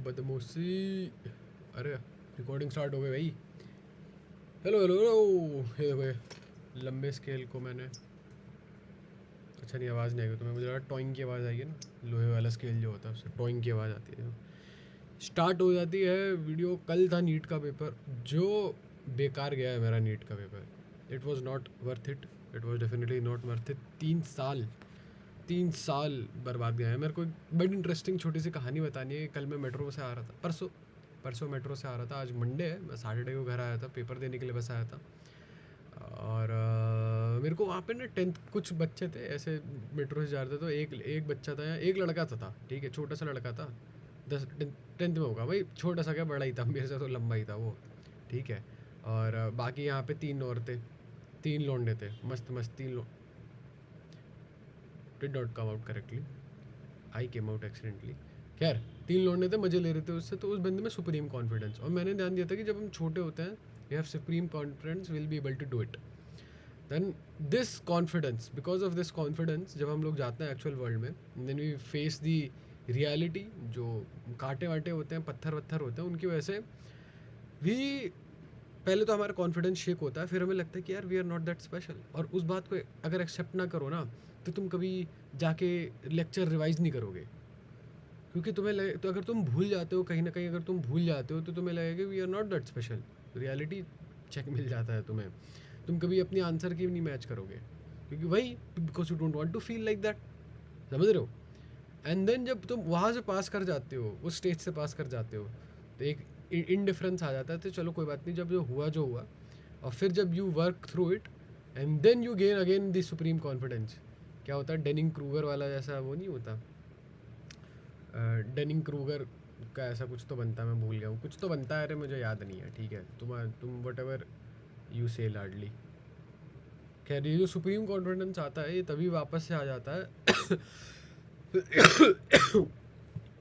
बदमोशी। अरे recording start हो गई भाई। Hello hello hello. ये देखो ये लंबे स्केल को मैंने, अच्छा नहीं आवाज़ नहीं आएगी तो मैं, मुझे लगा टॉइंग की आवाज़ आएगी ना, लोहे वाला स्केल जो होता है उससे टॉइंग की आवाज़ आती है। स्टार्ट हो जाती है वीडियो। कल था नीट का पेपर, जो बेकार गया है मेरा नीट का paper. It was not worth it, it was definitely not worth it. 3 साल बर्बाद गए हैं। मेरे को एक बड़ी इंटरेस्टिंग छोटी सी कहानी बतानी है। कल मैं मेट्रो से आ रहा था, परसों मेट्रो से आ रहा था। आज मंडे है, मैं सैटरडे को घर आया था, पेपर देने के लिए बस आया था। और मेरे को वहाँ पे ना 10th कुछ बच्चे थे ऐसे मेट्रो से जा रहे थे, तो एक बच्चा था, एक लड़का था, ठीक है, छोटा सा लड़का था, 10th में होगा भाई, छोटा सा क्या बड़ा ही था, मेरे से तो लंबा ही था वो, ठीक है। और बाकी यहाँ पे 3 और थे, 3 लौंडे थे, मस्त मस्त 3 did not come out correctly, I came out accidentally. खैर 3 लौंडे थे, मजे ले रहे थे उससे। तो उस बंदे में सुप्रीम कॉन्फिडेंस, और मैंने ध्यान दिया था कि जब हम छोटे होते हैं, we have supreme confidence, will be able to do it. Then this confidence, because of this confidence, जब हम लोग जाते हैं एक्चुअल वर्ल्ड में, then we face the reality, जो कांटे वाटे होते हैं, पत्थर वत्थर होते हैं, उनकी वजह से भी पहले तो हमारा कॉन्फिडेंस शेक होता है, फिर हमें लगता है कि यार we are not that special. और उस बात को अगर एक्सेप्ट ना करो ना, तो तुम कभी जाके लेक्चर रिवाइज नहीं करोगे, क्योंकि तुम्हें लगे, तो अगर तुम भूल जाते हो कहीं ना कहीं, अगर तुम भूल जाते हो तो तुम्हें लगेगा we are not that special. Reality check मिल जाता है तुम्हें, तुम कभी अपनी आंसर की भी नहीं मैच करोगे, क्योंकि वही, because you don't want to feel like that, समझ रहे हो। एंड देन जब तुम वहाँ से पास कर जाते हो, उस स्टेज से पास कर जाते हो, तो एक इनडिफरेंस आ जाता है, तो चलो कोई बात नहीं, जब जो हुआ, और फिर जब you work through it, and then you gain again the supreme confidence. क्या होता है, डेनिंग क्रूगर वाला जैसा वो नहीं होता, डेनिंग क्रूगर का ऐसा कुछ तो बनता है, मैं भूल गया हूँ, कुछ तो बनता है, अरे मुझे याद नहीं है, ठीक है, तुम वट एवर यू से लाडली। खैर ये जो सुप्रीम कॉन्फिडेंस आता है, ये तभी वापस से आ जाता है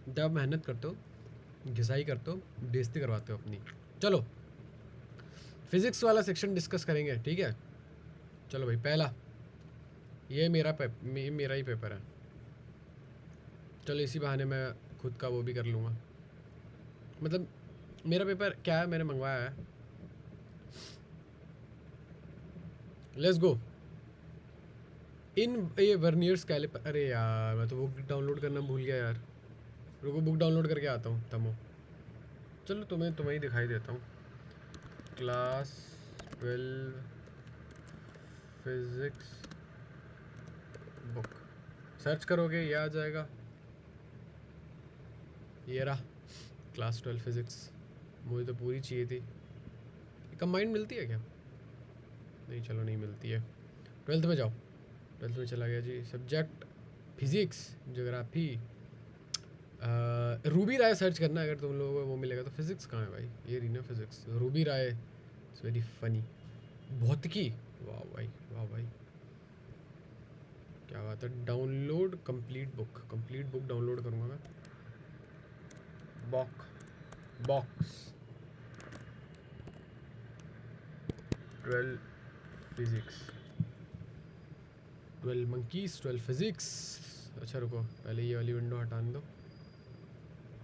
जब मेहनत करते हो, घिसाई करते हो, बेइज्जती करवाते हो अपनी। चलो फिज़िक्स वाला सेक्शन डिस्कस करेंगे, ठीक है। चलो भाई, पहला ये मेरा ही पेपर है, चलो इसी बहाने मैं खुद का वो भी कर लूँगा। मतलब मेरा पेपर क्या है, मैंने मंगवाया है, लेट्स गो। इन ये वर्नियर्स कैलिपर, अरे यार मैं तो बुक डाउनलोड करना भूल गया यार, रुको बुक डाउनलोड करके आता हूँ तमो। चलो तुम्हें ही दिखाई देता हूँ। क्लास 12 फिज़िक्स बुक, सर्च करोगे ये आ जाएगा, ये रहा क्लास 12 फिज़िक्स। मुझे तो पूरी चाहिए थी, कंबाइंड मिलती है क्या? नहीं, चलो नहीं मिलती है। 12th में जाओ, 12th में चला गया जी, सब्जेक्ट फिज़िक्स, जोग्राफी। रूबी राय सर्च करना अगर तुम लोगों को वो मिलेगा। तो फिज़िक्स कहाँ है भाई, ये रही ना physics, Ruby Rai, it's very funny. भौतिकी, वाह भाई वाह भाई, क्या बात है। डाउनलोड कंप्लीट बुक डाउनलोड करूँगा मैं। Box 12 physics, 12 monkeys 12 physics. अच्छा रुको, पहले ये वाली विंडो हटाने दो।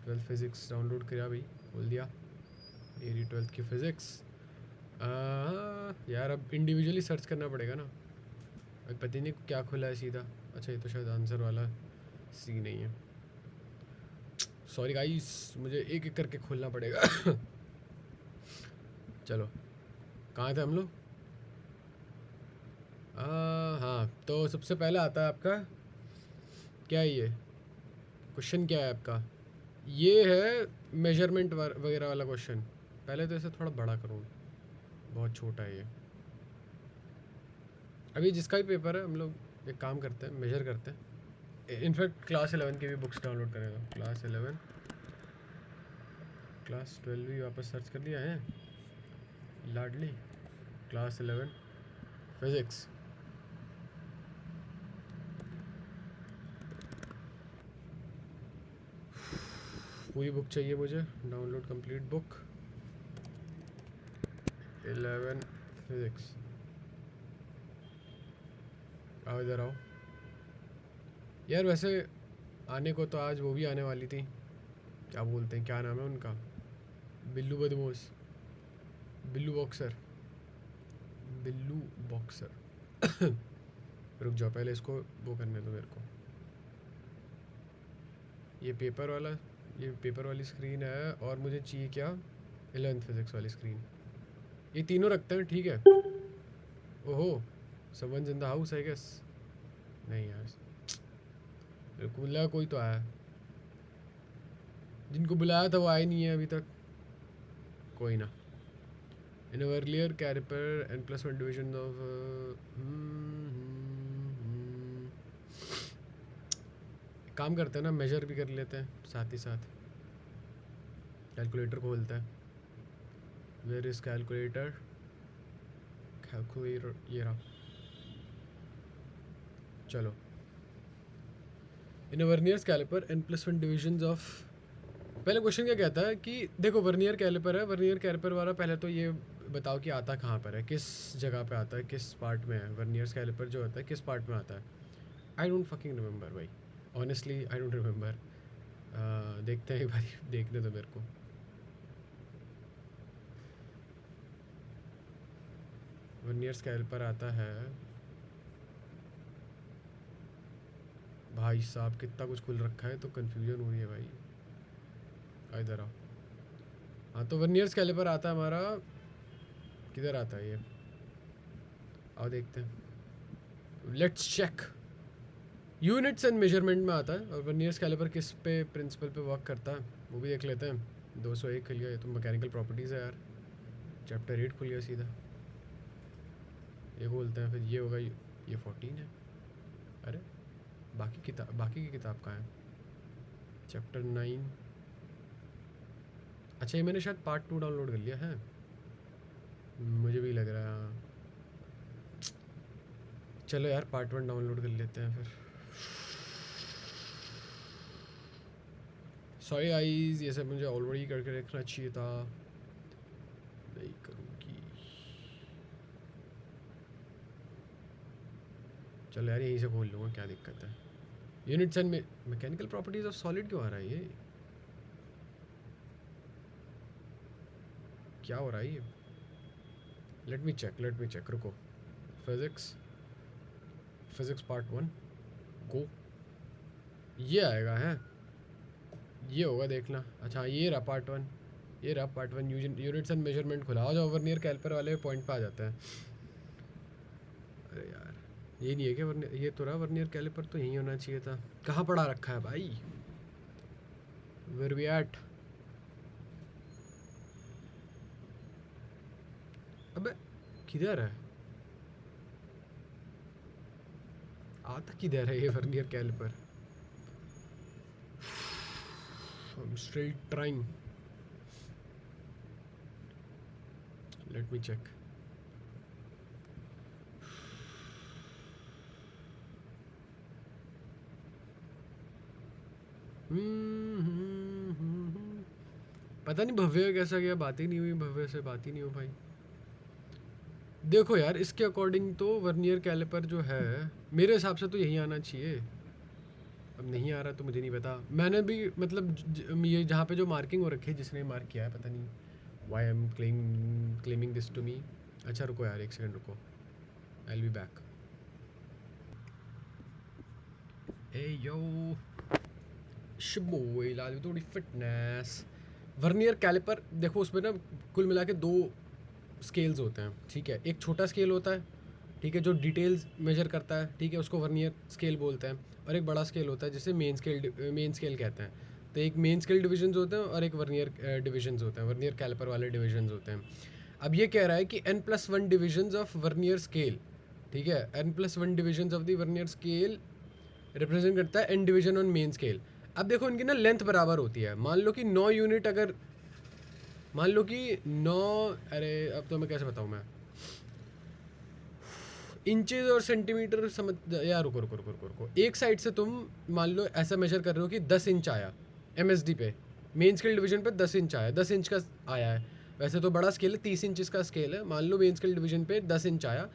12 फिज़िक्स डाउनलोड किया भाई, खोल दिया, ये रही 12th की फ़िज़िक्स। यार अब इंडिविजुअली सर्च करना पड़ेगा ना, अब पता नहीं क्या खुला है सीधा। अच्छा ये तो शायद आंसर वाला सी नहीं है, सॉरी गाइस, मुझे एक एक करके खोलना पड़ेगा चलो कहाँ थे हम लोग? हाँ, तो सबसे पहले आता है आपका, क्या है ये क्वेश्चन, क्या है आपका? ये है मेजरमेंट वगैरह वाला क्वेश्चन। पहले तो इसे थोड़ा बड़ा करूँ, बहुत छोटा है ये। अभी जिसका भी पेपर है, हम लोग एक काम करते हैं, मेजर करते हैं। इनफैक्ट क्लास 11 की भी बुक्स डाउनलोड करेगा, क्लास 11, क्लास 12 भी वापस सर्च कर लिया है, लाडली क्लास 11 फिज़िक्स। पूरी बुक चाहिए मुझे, डाउनलोड कंप्लीट बुक 11 फिज़िक्स। आओ इधर आओ यार, वैसे आने को तो आज वो भी आने वाली थी, क्या बोलते हैं, क्या नाम है उनका, बिल्लू बदमोश, बिल्लू बॉक्सर, बिल्लू बॉक्सर। रुक जाओ पहले इसको वो करने दो मेरे को। ये पेपर वाली स्क्रीन है और मुझे चाहिए क्या, 11th फिजिक्स वाली स्क्रीन। ये तीनों रखते हैं, ठीक है। ओहो, someone's in the house I guess. नहीं यार, मेरे को लगा कोई तो आया, जिनको बुलाया था वो आए नहीं है अभी तक। कोई ना। इन अर्लियर कैरेपर N+1 डिविजन ऑफ काम करते हैं ना, मेजर भी कर लेते हैं साथ ही साथ। कैलकुलेटर खोलते हैं। वेयर इज कैलकुलेटर, ये रहा। चलो, in vernier caliper N+1 divisions of, पहले क्वेश्चन क्या कहता है कि देखो वर्नियर कैलिपर है, वर्नियर कैलिपर वाला पहले तो ये बताओ कि आता कहाँ पर है, किस जगह पे आता है, किस पार्ट में है। वर्नियर कैलिपर जो होता है किस पार्ट में आता है, आई डोंट फकिंग रिमेंबर भाई, ऑनेस्टली आई डोंट रिमेंबर। देखते हैं एक बार, देखने दो मेरे को। वर्नियर कैलिपर आता है, भाई साहब कितना कुछ खुल रखा है तो कंफ्यूजन हो रही है भाई। इधर आओ। हाँ तो वर्नियर कैलिपर आता है हमारा, किधर आता है ये, आओ देखते हैं, let's check. Units and measurement में आता है। और वर्नियर कैलिपर किस पे प्रिंसिपल पे वर्क करता है वो भी देख लेते हैं। 201 खुल गया, ये तो मैकेनिकल प्रॉपर्टीज़ है यार। चैप्टर 8 खुल गया सीधा, ये खोलते हैं। फिर ये होगा, ये 14 है। अरे बाकी की किताब कहाँ है, चैप्टर 9। अच्छा ये मैंने शायद पार्ट 2 डाउनलोड कर लिया है, मुझे भी लग रहा है। चलो यार पार्ट 1 डाउनलोड कर लेते हैं फिर। सॉरी गाइस, ये सब मुझे ऑलरेडी करके रखना चाहिए था, नहीं करूँगी। चलो यार यहीं से खोल लूँगा, क्या दिक्कत है। Units and mechanical properties of solid क्यों आ रहा है ये, क्या हो रहा है ये। लेट मी चेक, रुको। फिजिक्स पार्ट 1 गो, ये आएगा है, ये होगा देखना। अच्छा ये रहा पार्ट 1, ये रहा पार्ट 1। यूनिट्स एंड मेजरमेंट खुला, आ जाओ वर्नियर कैलिपर वाले पॉइंट पे आ जाता है। अरे यार ये नहीं है क्या वर्नियर, ये तो रहा वर्नियर कैलिपर, तो यहीं होना चाहिए था। कहाँ पड़ा रखा है भाई, वेयर वी एट। अबे किधर है, आता किधर है ये vernier caliper. I'm still trying. Let me check. पता नहीं भव्य कैसा गया, बात ही नहीं हुई भव्य से, बात ही नहीं हो भाई। देखो यार इसके अकॉर्डिंग तो वर्नियर कैलिपर जो है मेरे हिसाब से तो यहीं आना चाहिए। अब नहीं आ रहा तो मुझे नहीं पता, मैंने भी मतलब ये जहाँ पे जो मार्किंग हो रखी है, जिसने मार्क किया है पता नहीं why I am claiming this to me. अच्छा रुको यार एक सेकंड रुको, आई विल बी बैक। ए यो शबोई लाल थोड़ी फिटनेस। वर्नियर कैलिपर देखो उसमें ना कुल मिला के 2 स्केल्स होते हैं, ठीक है। एक छोटा स्केल होता है, ठीक है, जो डिटेल्स मेजर करता है, ठीक है, उसको वर्नियर स्केल बोलते हैं। और एक बड़ा स्केल होता है जिसे मेन स्केल कहते हैं। तो एक मेन स्केल डिविजन्स होते हैं और एक वर्नियर डिविजन्स होते हैं, वर्नियर कैलिपर वाले डिविजन्स होते हैं। अब ये कह रहा है कि N+1 divisions of vernier scale, ठीक है, N+1 divisions of the vernier scale represent करता है N division on main scale. अब देखो इनकी ना लेंथ बराबर होती है। मान लो कि 9 यूनिट, अगर मान लो कि 9, अरे अब तो मैं कैसे बताऊँ मैं, इंचेस और सेंटीमीटर समझ यार। रुको। एक साइड से तुम मान लो ऐसा मेजर कर रहे हो कि 10 इंच आया MSD पे, मेन स्केल डिवीजन पे 10 इंच आया, 10 इंच का आया है। वैसे तो बड़ा स्केल है, 30 इंच का स्केल है। मान लो मेन स्केल डिवीजन पे 10 इंच आया,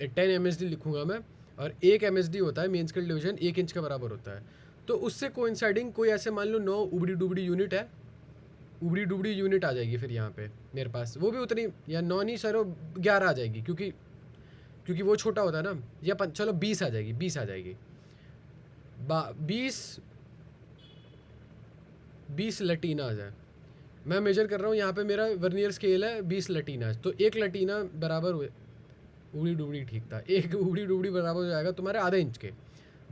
10 MSD लिखूंगा मैं। और 1 MSD होता है मेन स्केल डिवीजन, 1 इंच के बराबर होता है। तो उससे कोइंसाइडिंग कोई ऐसे मान लो 9 उबड़ी डुबड़ी यूनिट है, उबड़ी डुबड़ी यूनिट आ जाएगी फिर यहाँ पे मेरे पास, वो भी उतनी, या 9 नहीं सर, वो 11 आ जाएगी, क्योंकि वो छोटा होता है ना, या चलो 20 आ जाएगी, 20 आ जाएगी, 20 लटीना आ जाए। मैं मेजर कर रहा हूँ यहाँ पे, मेरा वर्नियर स्केल है 20 लटीना, तो एक लटीना बराबर हुए, उबड़ी डुबड़ी ठीक था, एक उबड़ी डुबड़ी बराबर हो जाएगा तुम्हारे आधे इंच के,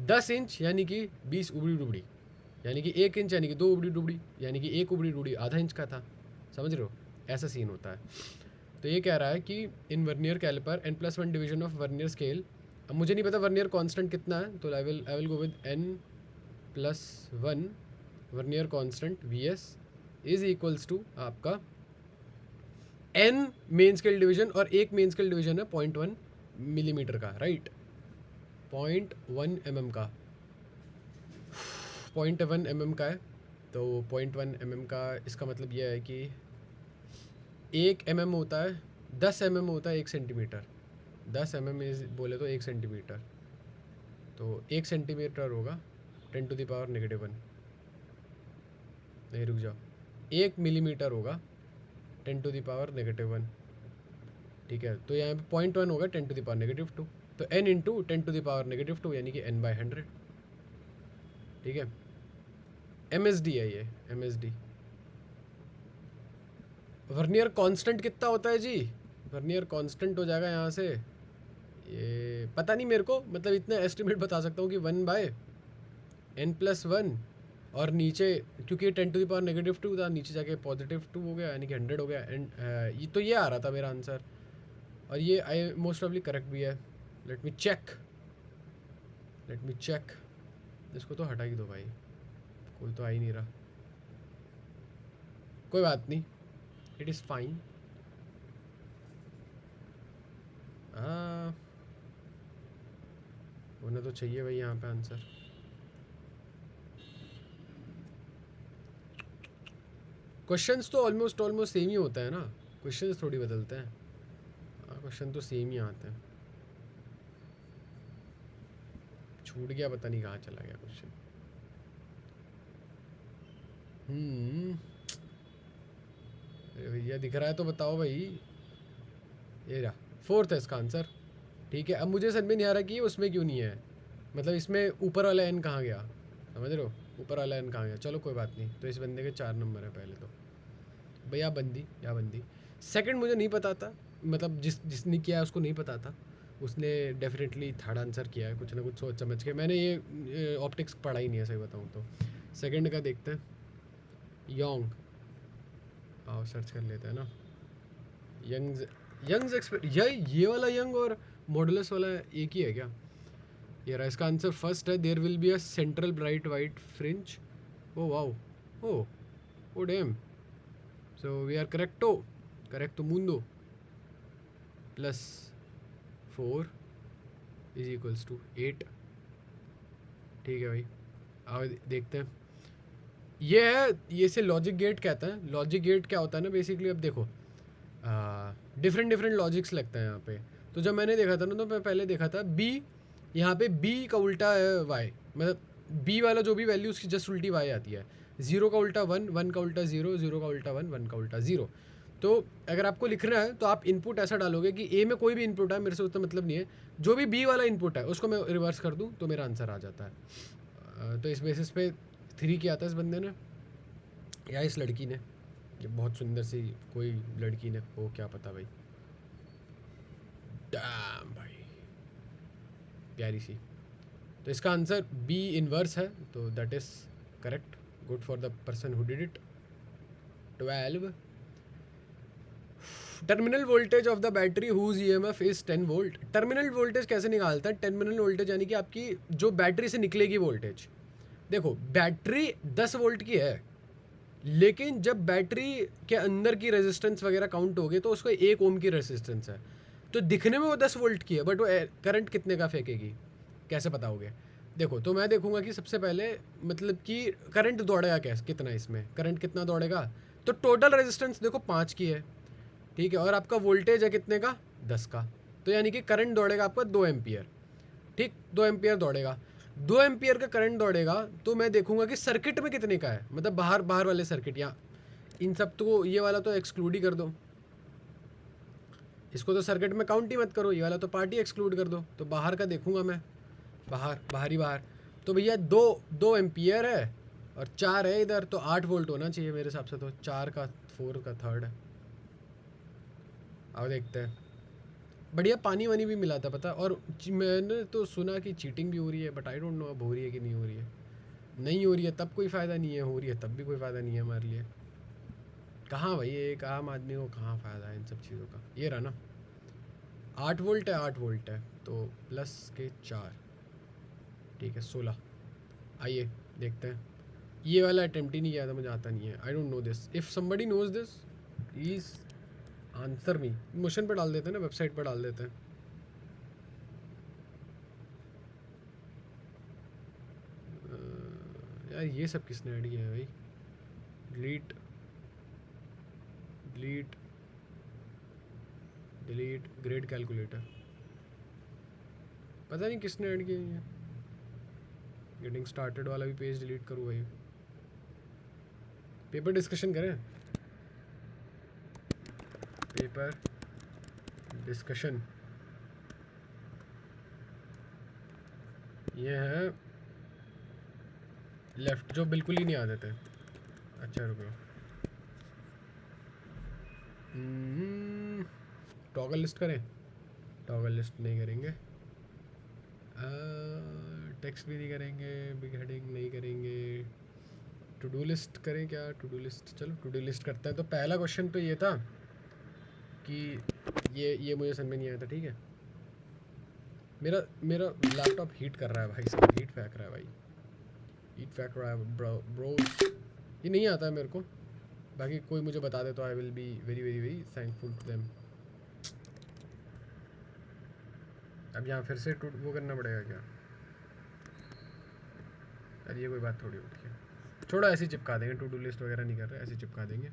10 इंच यानी कि 20 उबड़ी डुबड़ी, यानी कि 1 इंच यानी कि 2 उबड़ी डुबड़ी, यानी कि एक उबड़ी डुबड़ी आधा इंच का था, समझ रहे हो, ऐसा सीन होता है। तो ये कह रहा है कि in vernier caliper n+1 division of vernier scale, अब मुझे नहीं पता वर्नियर कांस्टेंट कितना है, तो I will go with n+1 vernier constant Vs is equals to आपका n मेन स्केल डिवीजन, और एक मेन स्केल डिवीजन है 0.1 मिलीमीटर का, राइट, 0.1 mm का, 0.1 mm का है, तो 0.1 mm का इसका मतलब यह है कि 1 mm होता है, 10 mm होता है 1 सेंटीमीटर, 10 mm इज बोले तो 1 सेंटीमीटर, तो 1 सेंटीमीटर होगा 10⁻⁻1, नहीं रुक जाओ, 1 मिलीमीटर होगा 10⁻⁻1, ठीक है, तो यहाँ पे 0.1 होगा 10⁻⁻2, तो n इंटू 10⁻⁻2 यानी कि n/100, ठीक है, MSD है ये, MSD। वर्नियर कांस्टेंट कितना होता है जी, वर्नियर कांस्टेंट हो जाएगा यहाँ से, ये पता नहीं मेरे को, मतलब इतना एस्टिमेट बता सकता हूँ कि 1/n+1, और नीचे क्योंकि 10⁻⁻2 था, नीचे जाके +2 हो गया, यानी कि 100 हो गया, एंड ये तो ये आ रहा था मेरा आंसर, और ये आई मोस्ट ऑफली करेक्ट भी है। लेट मी चेक, इसको तो हटा ही दो भाई, कोई तो आ ही नहीं रहा, कोई बात नहीं, इट इज़ फाइन। होना तो चाहिए भाई यहाँ पे आंसर। क्वेश्चंस तो ऑलमोस्ट सेम ही होता है ना, क्वेश्चंस थोड़ी बदलते हैं, क्वेश्चन तो सेम ही आते हैं। छूट गया, पता नहीं कहाँ चला गया क्वेश्चन। भैया दिख रहा है तो बताओ भाई, ये रहा 4th है इसका आंसर, ठीक है। अब मुझे समझ में नहीं आ रहा कि उसमें क्यों नहीं है, मतलब इसमें ऊपर वाला n कहाँ गया, समझ रहे हो, ऊपर वाला n कहाँ गया, चलो कोई बात नहीं। तो इस बंदे के 4 नंबर है पहले तो भैया, बंदी। सेकंड मुझे नहीं पता था, मतलब जिसने किया है उसको नहीं पता था, उसने डेफिनेटली थर्ड आंसर किया है, कुछ ना कुछ सोच समझ के। मैंने ये ऑप्टिक्स पढ़ा ही नहीं है सही बताऊँ तो। सेकंड का देखते हैं, योंग, आओ सर्च कर लेते हैं ना, यंग्स ये वाला यंग और मॉडुलस वाला एक ही है क्या यार? इसका आंसर फर्स्ट है, there will be a central bright white fringe. Oh wow, oh damn, so we are करेक्टो मुंडो, +4 इज इक्वल्स टू 8, ठीक है भाई। आओ देखते हैं, ये है, ये से लॉजिक गेट कहते हैं। लॉजिक गेट क्या होता है ना बेसिकली, अब देखो डिफरेंट लॉजिक्स लगते हैं यहाँ पे। तो जब मैंने देखा था ना, तो मैं पहले देखा था बी, यहाँ पे बी का उल्टा है वाई, मतलब बी वाला जो भी वैल्यू उसकी जस्ट उल्टी वाई आती है। 0 का उल्टा 1, 1 का उल्टा 0, 0 का उल्टा 1, 1 का उल्टा 0। तो अगर आपको लिखना है तो आप इनपुट ऐसा डालोगे कि ए में कोई भी इनपुट है, मेरे से उतना मतलब नहीं है, जो भी बी वाला इनपुट है उसको मैं रिवर्स कर दूँ तो मेरा आंसर आ जाता है। तो इस बेसिस पे 3 किया था इस बंदे ने या इस लड़की ने, ये बहुत सुंदर सी कोई लड़की ने, वो क्या पता भाई, डैम भाई प्यारी सी। तो इसका आंसर बी इनवर्स है, तो that is correct, good for the person who did it. 12 terminal voltage of the battery whose EMF is 10 volt. Terminal voltage कैसे निकालता है? टर्मिनल वोल्टेज यानी कि आपकी जो बैटरी से निकलेगी वोल्टेज। देखो बैटरी 10 वोल्ट की है, लेकिन जब बैटरी के अंदर की रेजिस्टेंस वगैरह काउंट होगी तो उसको 1 ओम की रेजिस्टेंस है, तो दिखने में वो 10 वोल्ट की है, बट वो करंट कितने का फेंकेगी कैसे बताओगे? देखो, तो मैं देखूंगा कि सबसे पहले मतलब कि करंट दौड़ेगा कैसे, कितना इसमें करंट कितना दौड़ेगा। तो टोटल रेजिस्टेंस देखो 5 की है, ठीक है, और आपका वोल्टेज है कितने का, 10 का, तो यानी कि करंट दौड़ेगा आपका 2 एम्पियर, ठीक, 2 एम्पियर दौड़ेगा। 2 एम्पियर का करंट दौड़ेगा तो मैं देखूंगा कि सर्किट में कितने का है, मतलब बाहर बाहर वाले सर्किट, या इन सब तो ये वाला तो एक्सक्लूड ही कर दो, इसको तो सर्किट में काउंट ही मत करो, ये वाला तो पार्ट ही एक्सक्लूड कर दो, तो बाहर का देखूंगा मैं, बाहर ही बाहर। तो भैया 2 एम्पियर है और 4 है इधर, तो 8 वोल्ट होना चाहिए मेरे हिसाब से, तो 4 का 4 का थर्ड है। अब देखते हैं। बढ़िया पानी वानी भी मिला था पता, और मैंने तो सुना कि चीटिंग भी हो रही है, बट आई डोंट नो अब हो रही है कि नहीं हो रही है। नहीं हो रही है तब कोई फ़ायदा नहीं है, हो रही है तब भी कोई फ़ायदा नहीं है हमारे लिए। कहाँ भाई एक आम आदमी को कहाँ फ़ायदा है इन सब चीज़ों का। ये रहा ना, 8 वोल्ट है, 8 वोल्ट है, तो प्लस के 4, ठीक है 16। आइए देखते हैं। ये वाला अटेम्प्ट ही नहीं किया था, मुझे आता नहीं है, I don't know this. If somebody knows this please answer me. Motion पर डाल देते हैं ना, वेबसाइट पर डाल देते हैं। यार ये सब किसने ऐड किया है भाई? Delete delete delete grade calculator, पता नहीं किसने ऐड किया है। गेटिंग स्टार्टेड वाला भी पेज डिलीट करूँ भाई। पेपर डिस्कशन करें, पेपर डिस्कशन। ये है लेफ्ट जो बिल्कुल ही नहीं आ देते। अच्छा रुको, टॉगल लिस्ट करें, टॉगल लिस्ट नहीं करेंगे, टेक्स्ट भी नहीं करेंगे, बिग हेडिंग नहीं करेंगे, टू डू लिस्ट करें क्या? टू डू लिस्ट, चलो टू डू लिस्ट करते हैं। तो पहला क्वेश्चन तो ये था कि ये मुझे समझ में नहीं आया था, ठीक है। मेरा मेरा लैपटॉप हीट कर रहा है भाई साहब, हीट फेंक रहा है भाई, हीट फेंक रहा है ब्रो। ये नहीं आता है मेरे को, बाकी कोई मुझे बता दे तो I will be very very very thankful to them. अब यहाँ फिर से वो करना पड़ेगा क्या? अरे ये कोई बात थोड़ी होती है, छोड़ो ऐसे ही चिपका देंगे, टू डू लिस्ट वगैरह नहीं कर रहे, ऐसे चिपका देंगे।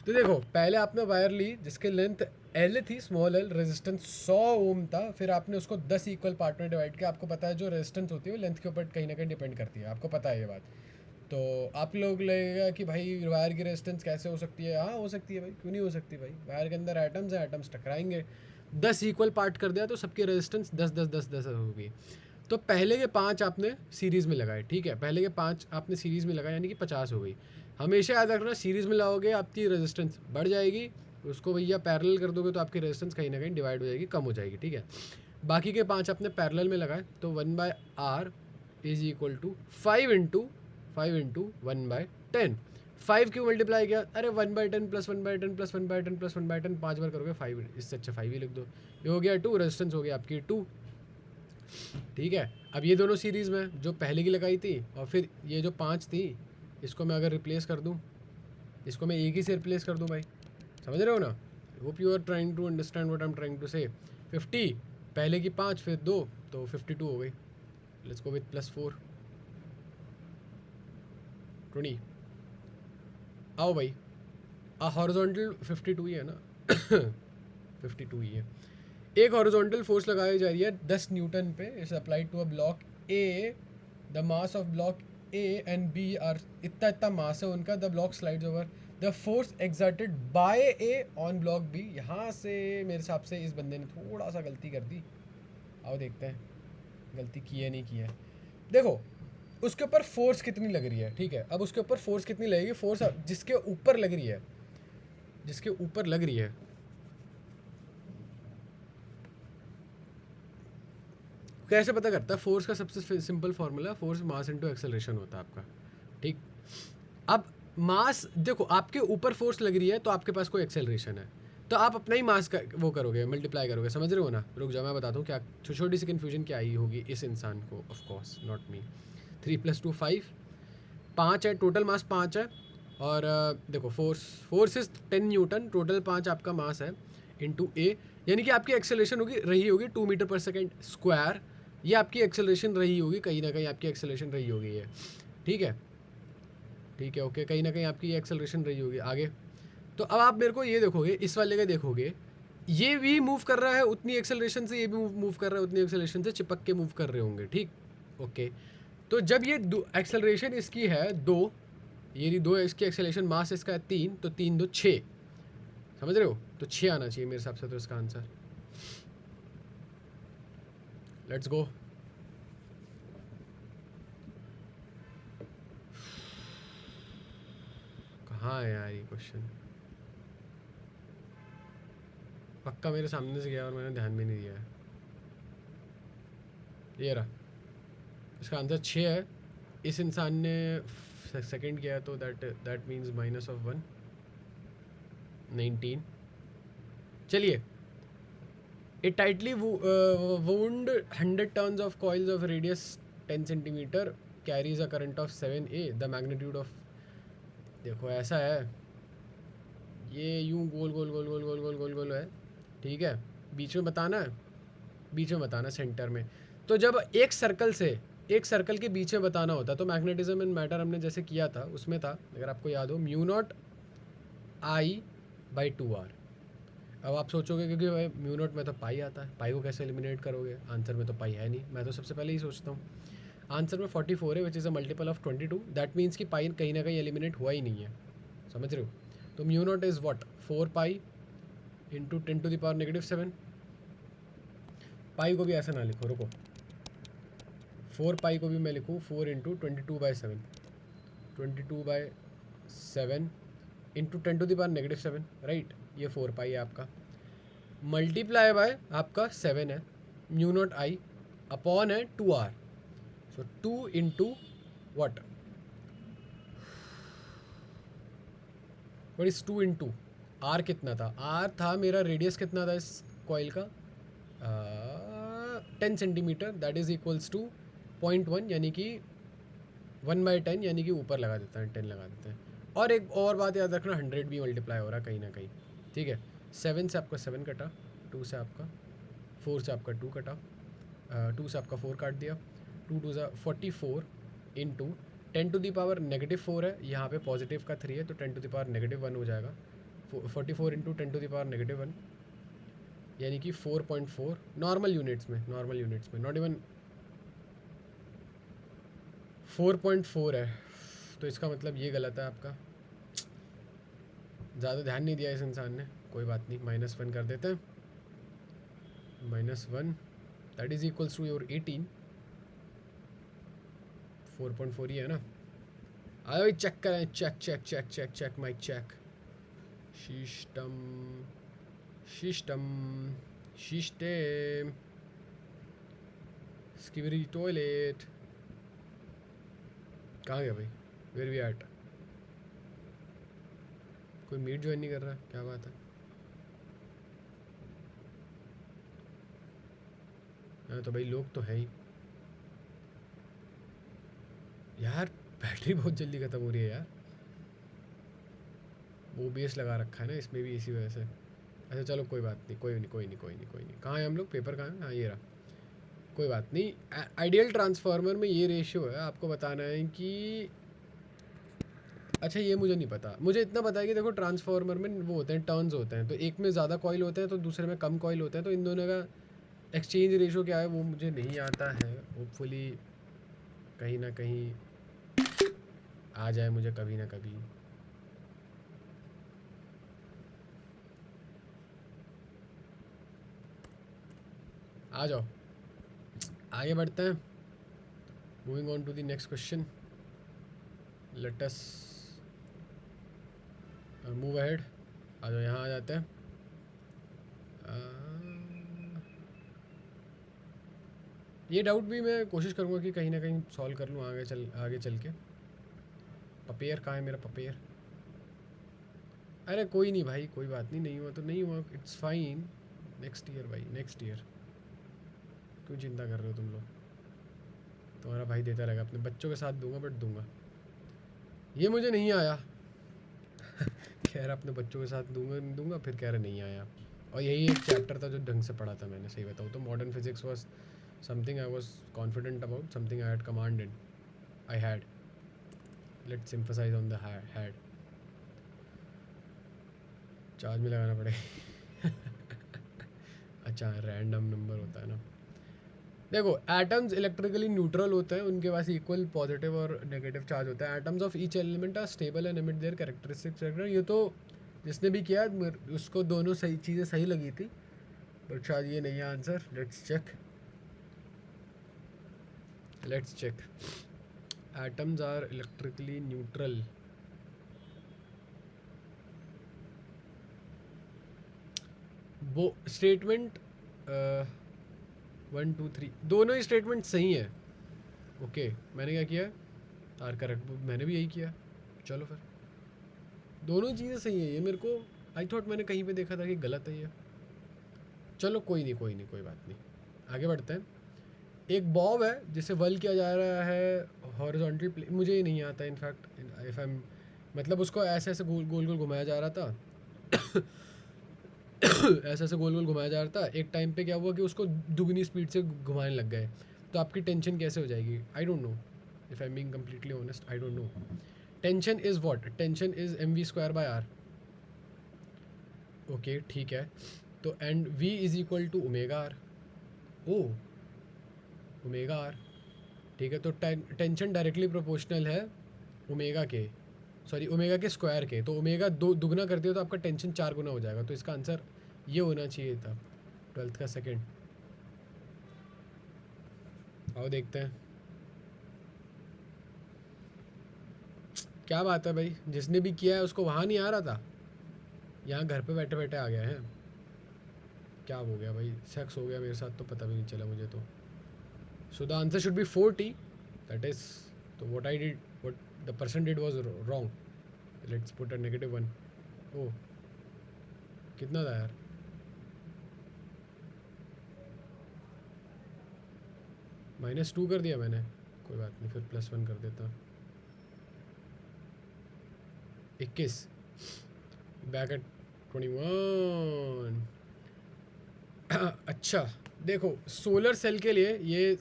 तो देखो पहले आपने वायर ली जिसके लेंथ एल थी, स्मॉल एल, रेजिस्टेंस 100 ओम था, फिर आपने उसको 10 इक्वल पार्ट में डिवाइड किया। आपको पता है जो रेजिस्टेंस होती है वो लेंथ के ऊपर कहीं ना कहीं डिपेंड करती है, आपको पता है ये बात। तो आप लोग लगेगा कि भाई वायर की रेजिस्टेंस कैसे हो सकती है? हाँ हो सकती है भाई, क्यों नहीं हो सकती भाई, वायर के अंदर एटम्स हैं, एटम्स टकराएंगे। 10 इक्वल पार्ट कर दिया तो सबकी रेजिस्टेंस 10 होगी। तो पहले के 5 आपने सीरीज़ में लगाए, ठीक है, पहले के 5 आपने सीरीज़ में लगाए, यानी कि 50 हो गई। हमेशा याद रखना सीरीज़ में लाओगे आपकी रेजिस्टेंस बढ़ जाएगी, उसको भैया पैरेलल कर दोगे तो आपकी रेजिस्टेंस कहीं ना कहीं डिवाइड हो जाएगी, कम हो जाएगी, ठीक है। बाकी के 5 आपने पैरेलल में लगाए, तो 1/r is equal to 5 into 1/10। 5 क्यों मल्टीप्लाई किया? अरे 1/10 प्लस 1/10 प्लस 1/10 प्लस 1/10 5 बार करोगे 5, इससे अच्छा 5 ही लिख दो। ये हो गया 2, रेजिस्टेंस हो गया आपकी 2, ठीक है। अब ये दोनों सीरीज़ में जो पहले की लगाई थी और फिर ये जो 5 थी, इसको मैं अगर रिप्लेस कर दूँ, इसको मैं एक ही से रिप्लेस कर दूँ भाई, समझ रहे हो ना? Hope you are trying to understand what I am trying to say. 50 पहले की 5 फिर 2 तो 52 हो गई। Let's go with +4 20। आओ भाई, हॉरिजॉन्टल 52 ही है ना 52 ही है। एक हॉरिजॉन्टल फोर्स लगाई जा रही है 10 न्यूटन पे, is applied to a block A, the mass of block A and B are, इतना मास है उनका, the block slides over, the force exerted by A on block B. यहाँ से मेरे हिसाब से इस बंदे ने थोड़ा सा गलती कर दी। आओ देखते हैं गलती की है नहीं की है। देखो उसके ऊपर फोर्स कितनी लग रही है, ठीक है। अब उसके ऊपर फोर्स कितनी लगेगी? फोर्स जिसके ऊपर लग रही है, जिसके ऊपर लग रही है, कैसे पता करता है? फोर्स का सबसे simple formula force mass into acceleration होता है आपका, ठीक। अब मास देखो, आपके ऊपर फोर्स लग रही है तो आपके पास कोई एक्सेलरेशन है, तो आप अपना ही मास का वो करोगे, मल्टीप्लाई करोगे, समझ रहे हो ना? रुक जाओ मैं बताता हूँ क्या छोटी सी कन्फ्यूजन क्या आई होगी इस इंसान को, ऑफ कोर्स नॉट मी। 3 + 2 5, 5 है टोटल मास, 5 है। और देखो फोर्स इज 10 न्यूटन, टोटल 5 आपका मास है, इंटू ए, यानी कि आपकी एक्सेलरेशन रही होगी 2 मीटर पर सेकेंड स्क्वायर। ये आपकी एक्सेलरेशन रही होगी, कहीं ना कहीं आपकी एक्सेलरेशन रही होगी ये, ठीक है, ठीक है, ओके, कहीं ना कहीं आपकी ये एक्सेलरेशन रही होगी। आगे तो अब आप मेरे को ये देखोगे, इस वाले का देखोगे ये भी मूव कर रहा है उतनी एक्सेलरेशन से, ये भी मूव कर रहा है उतनी एक्सेलरेशन से, चिपक के मूव कर रहे होंगे, ठीक। ओके, तो जब ये एक्सेलरेशन इसकी है 2, ये 2 इसकी एक्सेलरेशन, मास इसका है 3, तो 3 2 6, समझ रहे हो? तो 6 आना चाहिए मेरे हिसाब से तो इसका आंसर। Let's go. कहाँ है यार ये क्वेश्चन? पक्का मेरे सामने से गया और मैंने ध्यान भी नहीं दिया है। ये रहा, इसका आंसर 6 है। इस इंसान ने सेकंड किया तो दैट मीन्स माइनस ऑफ 1, 19। चलिए, It tightly wound 100 tons of coils of radius 10 centimeter carries a current of 7A. The magnitude of, देखो ऐसा है, ये यूं गोल गोल गोल गोल गोल गोल गोल गोल है, ठीक है। बीच में बताना है, बीच में बताना सेंटर में। तो जब एक सर्कल से, एक सर्कल के बीच में बताना होता तो मैग्नेटिज्म इन मैटर हमने जैसे किया था उसमें था, अगर आपको याद हो, mu not I by 2R। अब आप सोचोगे क्योंकि भाई म्यू नॉट में तो पाई आता है, पाई को कैसे एलिमिनेट करोगे? आंसर में तो पाई है नहीं, मैं तो सबसे पहले ही सोचता हूँ। आंसर में 44 है which is a multiple of 22, that means कि पाई कहीं ना कहीं एलिमिनेट हुआ ही नहीं है, समझ रहे हो? तो mu naught is what, 4 pi into 10⁻⁻7। पाई को भी ऐसा ना लिखो, रुको, 4 पाई को भी मैं लिखूँ 4 इंटू 22/7, 22/7 इंटू 10⁻⁻7, राइट। ये 4 पाई है आपका, मल्टीप्लाई बाय आपका 7 है, म्यू नॉट आई अपॉन है 2R। So 2 into what is 2 into R कितना था? आर था मेरा रेडियस कितना था इस कॉइल का, 10 centimetre, that is equals to 0.1, यानी कि 1/10, यानी कि ऊपर लगा देते हैं 10 लगा देते हैं। और एक और बात याद रखना, 100 भी मल्टीप्लाई हो रहा है कहीं ना कहीं, ठीक है। 7 से आपका 7 कटा, 2 से आपका 4 से आपका 2 कटा, 2 से आपका 4 काट दिया, 2 2 ज़ा 44 इंटू 10⁻⁻4 है, यहाँ पे पॉजिटिव का 3 है तो 10⁻⁻1 हो जाएगा। 44 इंटू 10⁻⁻1 यानी कि 4.4 नॉर्मल यूनिट्स में, नॉर्मल यूनिट्स में, नॉट इवन 4.4 है, तो इसका मतलब ये गलत है आपका। ज़्यादा ध्यान नहीं दिया इस इंसान ने, कोई बात नहीं, -1 कर देते हैं, -1 that is equals to your 18, 4.4 ही है ना। आए भाई चेक करें, check check check check check mike check, system system system स्किबरी टॉयलेट, कहाँ गया भाई? Where we at? कोई मीट ज्वाइन नहीं कर रहा, क्या बात है? हाँ तो भाई लोग तो है ही यार, बैटरी बहुत जल्दी ख़त्म हो रही है यार। वो OBS लगा रखा है ना इसमें भी, इसी वजह से। अच्छा चलो कोई बात नहीं, कोई नहीं कोई नहीं कोई नहीं कोई नहीं। कहाँ है हम लोग? पेपर कहाँ है? हाँ ये रहा, कोई बात नहीं। आइडियल ट्रांसफार्मर में ये रेशियो है, आपको बताना है कि, अच्छा ये मुझे नहीं पता, मुझे इतना पता है कि देखो ट्रांसफार्मर में वो होते हैं, टर्न्स होते हैं, तो एक में ज़्यादा कॉइल होते हैं तो दूसरे में कम कॉइल होते हैं, तो इन दोनों का एक्सचेंज रेशियो क्या है वो मुझे नहीं आता है। होपफुली कहीं ना कहीं आ जाए मुझे कभी ना कभी। आ जाओ, आगे बढ़ते हैं। Moving on to the next question, let us move ahead. आ जाओ, यहाँ आ जाते हैं। ये डाउट भी मैं कोशिश करूँगा कि कहीं ना कहीं सॉल्व कर लूँ आगे चल के। पपेयर कहाँ है मेरा पपेयर? अरे कोई नहीं भाई, कोई बात नहीं, नहीं हुआ तो नहीं हुआ, इट्स फाइन। नेक्स्ट ईयर भाई, नेक्स्ट ईयर, क्यों चिंता कर रहे हो तुम लोग? तुम्हारा भाई देता रहेगा, अपने बच्चों के साथ दूंगा, बट दूंगा। ये मुझे नहीं आया कह रहा अपने बच्चों के साथ दूंगा, फिर कह रहा नहीं आया। और यही एक चैप्टर था जो ढंग से पढ़ा था मैंने, सही बताऊँ तो। Modern physics was something I was confident about, something I had commanded, I had, let's emphasise on the had. Charge में लगाना पड़ेगा अच्छा रैंडम नंबर होता है ना। देखो एटम्स इलेक्ट्रिकली न्यूट्रल होते हैं, उनके पास इक्वल पॉजिटिव और नेगेटिव चार्ज होता है। Atoms of each element are stable and emit their characteristics. ये तो जिसने भी किया उसको दोनों सही चीज़ें सही लगी थी, बट शायद ये नहीं है answer. Let's check. Atoms are electrically neutral. वो स्टेटमेंट 1 2 3 दोनों ही स्टेटमेंट सही है। ओके मैंने क्या किया, आर करेक्ट, मैंने भी यही किया। चलो फिर दोनों चीज़ें सही है। ये मेरे को आई थॉट मैंने कहीं पे देखा था कि गलत है ये। चलो कोई नहीं कोई बात नहीं, आगे बढ़ते हैं। एक बॉब है जिसे वल किया जा रहा है हॉरिजॉन्टल प्ले, मुझे ये नहीं आता इनफैक्ट इफ आई एम, मतलब उसको ऐसे ऐसे गोल गोल घुमाया जा रहा था ऐसे ऐसे गोल गोल घुमाया जा रहा था। एक टाइम पे क्या हुआ कि उसको दुगनी स्पीड से घुमाने लग गए, तो आपकी टेंशन कैसे हो जाएगी? I don't know, if I am being completely honest I don't know. Tension is what? Tension is mv²/r। Okay ठीक है, तो and v is equal to omega R. Oh omega R ठीक है, तो टेंशन डायरेक्टली प्रोपोर्शनल है omega के, sorry omega के square के। तो ओमेगा दुगना कर दिया तो आपका टेंशन 4 गुना हो जाएगा। तो इसका आंसर ये होना चाहिए था 12th का सेकंड। आओ देखते हैं क्या बात है भाई, जिसने भी किया है उसको वहाँ नहीं आ रहा था, यहाँ घर पे बैठे बैठे आ गया है। क्या हो गया भाई, सेक्स हो गया मेरे साथ तो पता भी नहीं चला मुझे तो। So the answer should be 40, that is, तो what I did, what the person did was wrong. Let's put a -1। Oh कितना था यार, -2 कर दिया मैंने, कोई बात नहीं फिर +1 कर देता। 21 बैक एट 21। अच्छा देखो सोलर सेल के लिए ये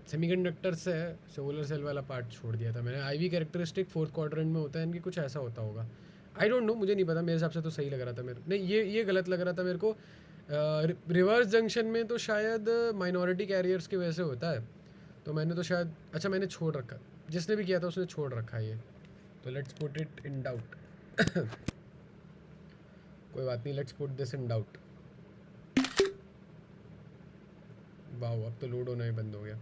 सेमीकंडक्टर से है, सोलर सेल वाला पार्ट छोड़ दिया था मैंने। IV कैरेक्टरिस्टिक 4th क्वाड्रेंट में होता है इनकी, कुछ ऐसा होता होगा। आई डोंट नो, मुझे नहीं पता, मेरे हिसाब से तो सही लग रहा था मेरे, नहीं ये गलत लग रहा था मेरे को। रिवर्स जंक्शन में तो शायद माइनॉरिटी कैरियर्स की वजह से होता है, तो मैंने तो शायद, अच्छा मैंने छोड़ रखा, जिसने भी किया था उसने छोड़ रखा है ये, तो let's put it in doubt. कोई बात नहीं, let's put this in doubt. वाह अब तो लोड होना ही बंद हो गया,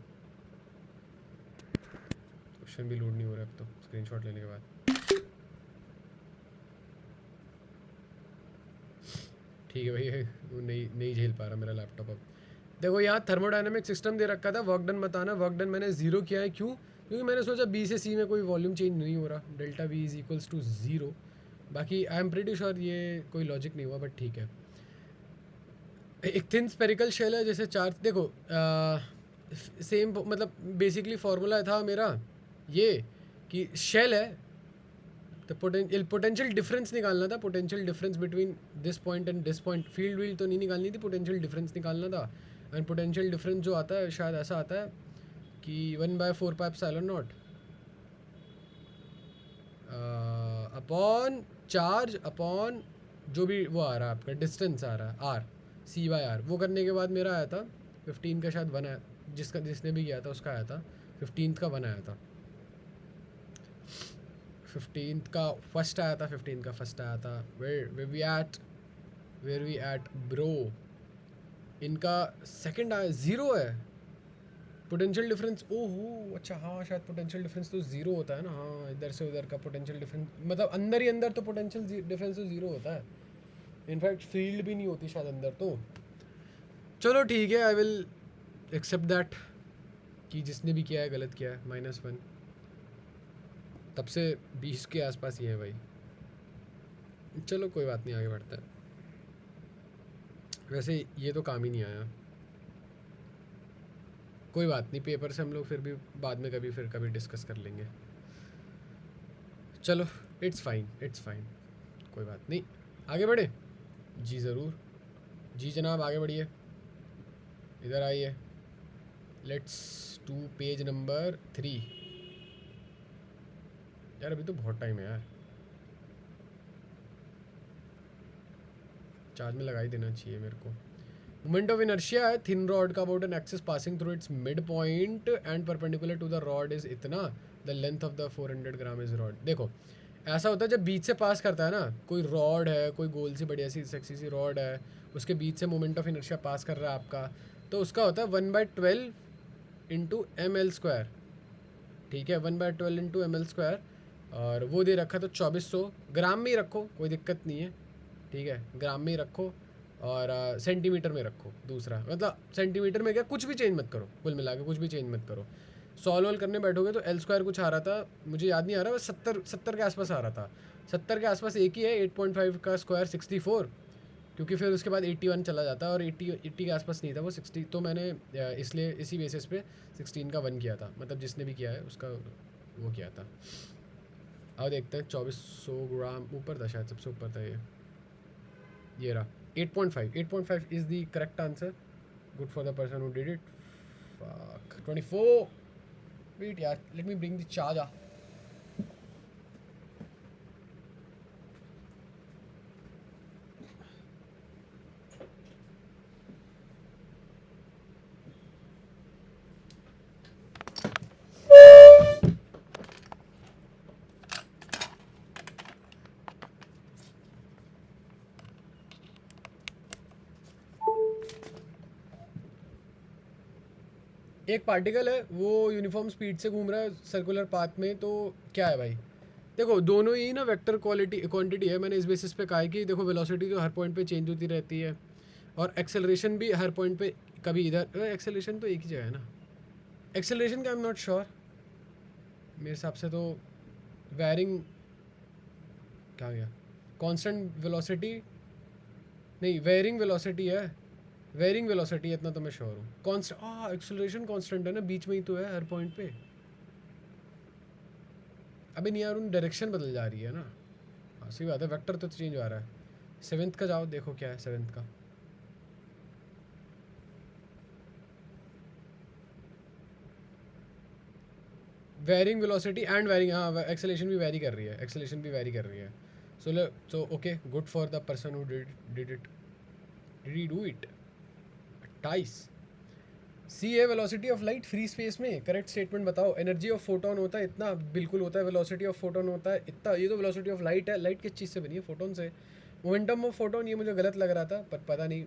क्वेश्चन भी लोड नहीं हो रहा अब तो स्क्रीनशॉट लेने के बाद। ठीक है भाई, वो नहीं झेल पा रहा मेरा लैपटॉप अब। देखो यहाँ थर्मोडायनेमिक सिस्टम दे रखा था, वर्क डन बताना। वर्क डन मैंने 0 किया है, क्यों? क्योंकि मैंने सोचा B से C में कोई वॉल्यूम चेंज नहीं हो रहा, delta V is equals to 0। बाकी आई एम प्रीटी श्योर ये कोई लॉजिक नहीं हुआ, बट ठीक है। एक थिन स्पेरिकल शेल है जैसे चार, देखो सेम मतलब बेसिकली फार्मूला था मेरा ये कि शेल है तो पोटेंशियल डिफरेंस निकालना था, potential difference between this point and this point. Field wheel तो नहीं निकालनी थी, पोटेंशियल डिफरेंस निकालना था। एंड पोटेंशियल डिफरेंस जो आता है शायद ऐसा आता है कि 1/4πε0 अपॉन चार्ज अपॉन जो भी वो आ रहा है आपका डिस्टेंस आ रहा है r/c/r। वो करने के बाद मेरा आया था 15 का शायद 1 आया, जिसने भी किया था उसका आया था 15th का 1 आया था, 15th का फर्स्ट आया था, 15th का फर्स्ट आया था। वेयर वी एट ब्रो, इनका सेकंड आया 0 है पोटेंशियल डिफरेंस। ओहो अच्छा हाँ, शायद पोटेंशियल डिफरेंस तो 0 होता है ना। हाँ इधर से उधर का पोटेंशियल डिफरेंस, मतलब अंदर ही अंदर तो पोटेंशियल डिफरेंस तो 0 होता है। इनफैक्ट फील्ड भी नहीं होती शायद अंदर तो। चलो ठीक है, आई विल एक्सेप्ट दैट कि जिसने भी किया है गलत किया है। -1 तब से 20 के आसपास ही है भाई। चलो कोई बात नहीं, आगे बढ़ता है। वैसे ये तो काम ही नहीं आया, कोई बात नहीं, पेपर से हम लोग फिर भी बाद में कभी डिस्कस कर लेंगे। चलो इट्स फाइन, कोई बात नहीं, आगे बढ़े। जी ज़रूर, जी जनाब आगे बढ़िए, इधर आइए। Let's to page number 3। यार अभी तो बहुत टाइम है यार, चार्ज में लगा ही देना चाहिए मेरे को। मोमेंट ऑफ इनर्शिया है थिन रॉड का about an axis passing through its mid point and perpendicular to the rod is इतना, the length of the 400 gram is rod. देखो ऐसा होता है जब बीच से पास करता है ना, कोई रॉड है, कोई गोल सी बढ़िया सी सेक्सी सी रॉड है, उसके बीच से मोमेंट ऑफ इनर्शिया पास कर रहा है आपका, तो उसका होता है 1/12 इंटू ml²। ठीक है, 1/12 इंटू ml², और वो दे रखा तो 2400 ग्राम में ही रखो, कोई दिक्कत नहीं है। ठीक है, ग्राम में ही रखो और सेंटीमीटर में रखो दूसरा, मतलब सेंटीमीटर में क्या, कुछ भी चेंज मत करो, कुल मिला के कुछ भी चेंज मत करो। सॉल्व करने बैठोगे तो L² कुछ आ रहा था, मुझे याद नहीं आ रहा, बस 70 के आसपास आ रहा था। 70 के आसपास एक ही है, 8.5 का स्क्वायर 64, क्योंकि फिर उसके बाद 81 चला जाता है और 80 के आसपास नहीं था वो 60, तो मैंने इसलिए इसी बेसिस पे 16 का 1 किया था, मतलब जिसने भी किया है उसका वो किया था। अब देखते हैं 2400 ग्राम ऊपर था, शायद सबसे ऊपर था ये रहा 8.5 is the correct answer. Good for the person who did it. 24 wait यार, let me bring the charger. एक पार्टिकल है वो यूनिफॉर्म स्पीड से घूम रहा है सर्कुलर पाथ में, तो क्या है भाई? देखो दोनों ही ना वेक्टर क्वांटिटी है। मैंने इस बेसिस पे कहा है कि देखो वेलोसिटी तो हर पॉइंट पे चेंज होती रहती है और एक्सेलरेशन भी हर पॉइंट पे, कभी इधर, एक्सेलरेशन तो एक ही जगह है ना, एक्सेलरेशन का आई एम नॉट श्योर, मेरे हिसाब से तो वेरिंग, क्या गया, कांस्टेंट वेलोसिटी नहीं, वेरिंग वेलोसिटी है, वेरिंग वेलोसिटी, इतना तो मैं श्योर हूँ। कांस्टेंट एक्सेलरेशन कांस्टेंट है ना, बीच में ही तो है हर पॉइंट पे। अभी नहीं यार, उन डायरेक्शन बदल जा रही है ना। हाँ सही बात है, वेक्टर तो चेंज हो रहा है। 7th का जाओ, देखो क्या है 7th का। वेरिंग वेलोसिटी एंड वेरिंग, हाँ एक्सेलरेशन भी वेरी कर रही है, एक्सेलरेशन भी वेरी कर रही है। So okay, good for the person who did it. Did he do it? 28 सी है velocity of light free space में, करेक्ट स्टेटमेंट बताओ। एनर्जी ऑफ फोटोन होता है इतना, बिल्कुल होता है। वेलोसिटी ऑफ फोटोन होता है इतना, ये तो वेलोसिटी ऑफ लाइट है। लाइट किस चीज़ से बनी है? फोटोन से। मोमेंटम ऑफ फोटोन, ये मुझे गलत लग रहा था पर पता नहीं।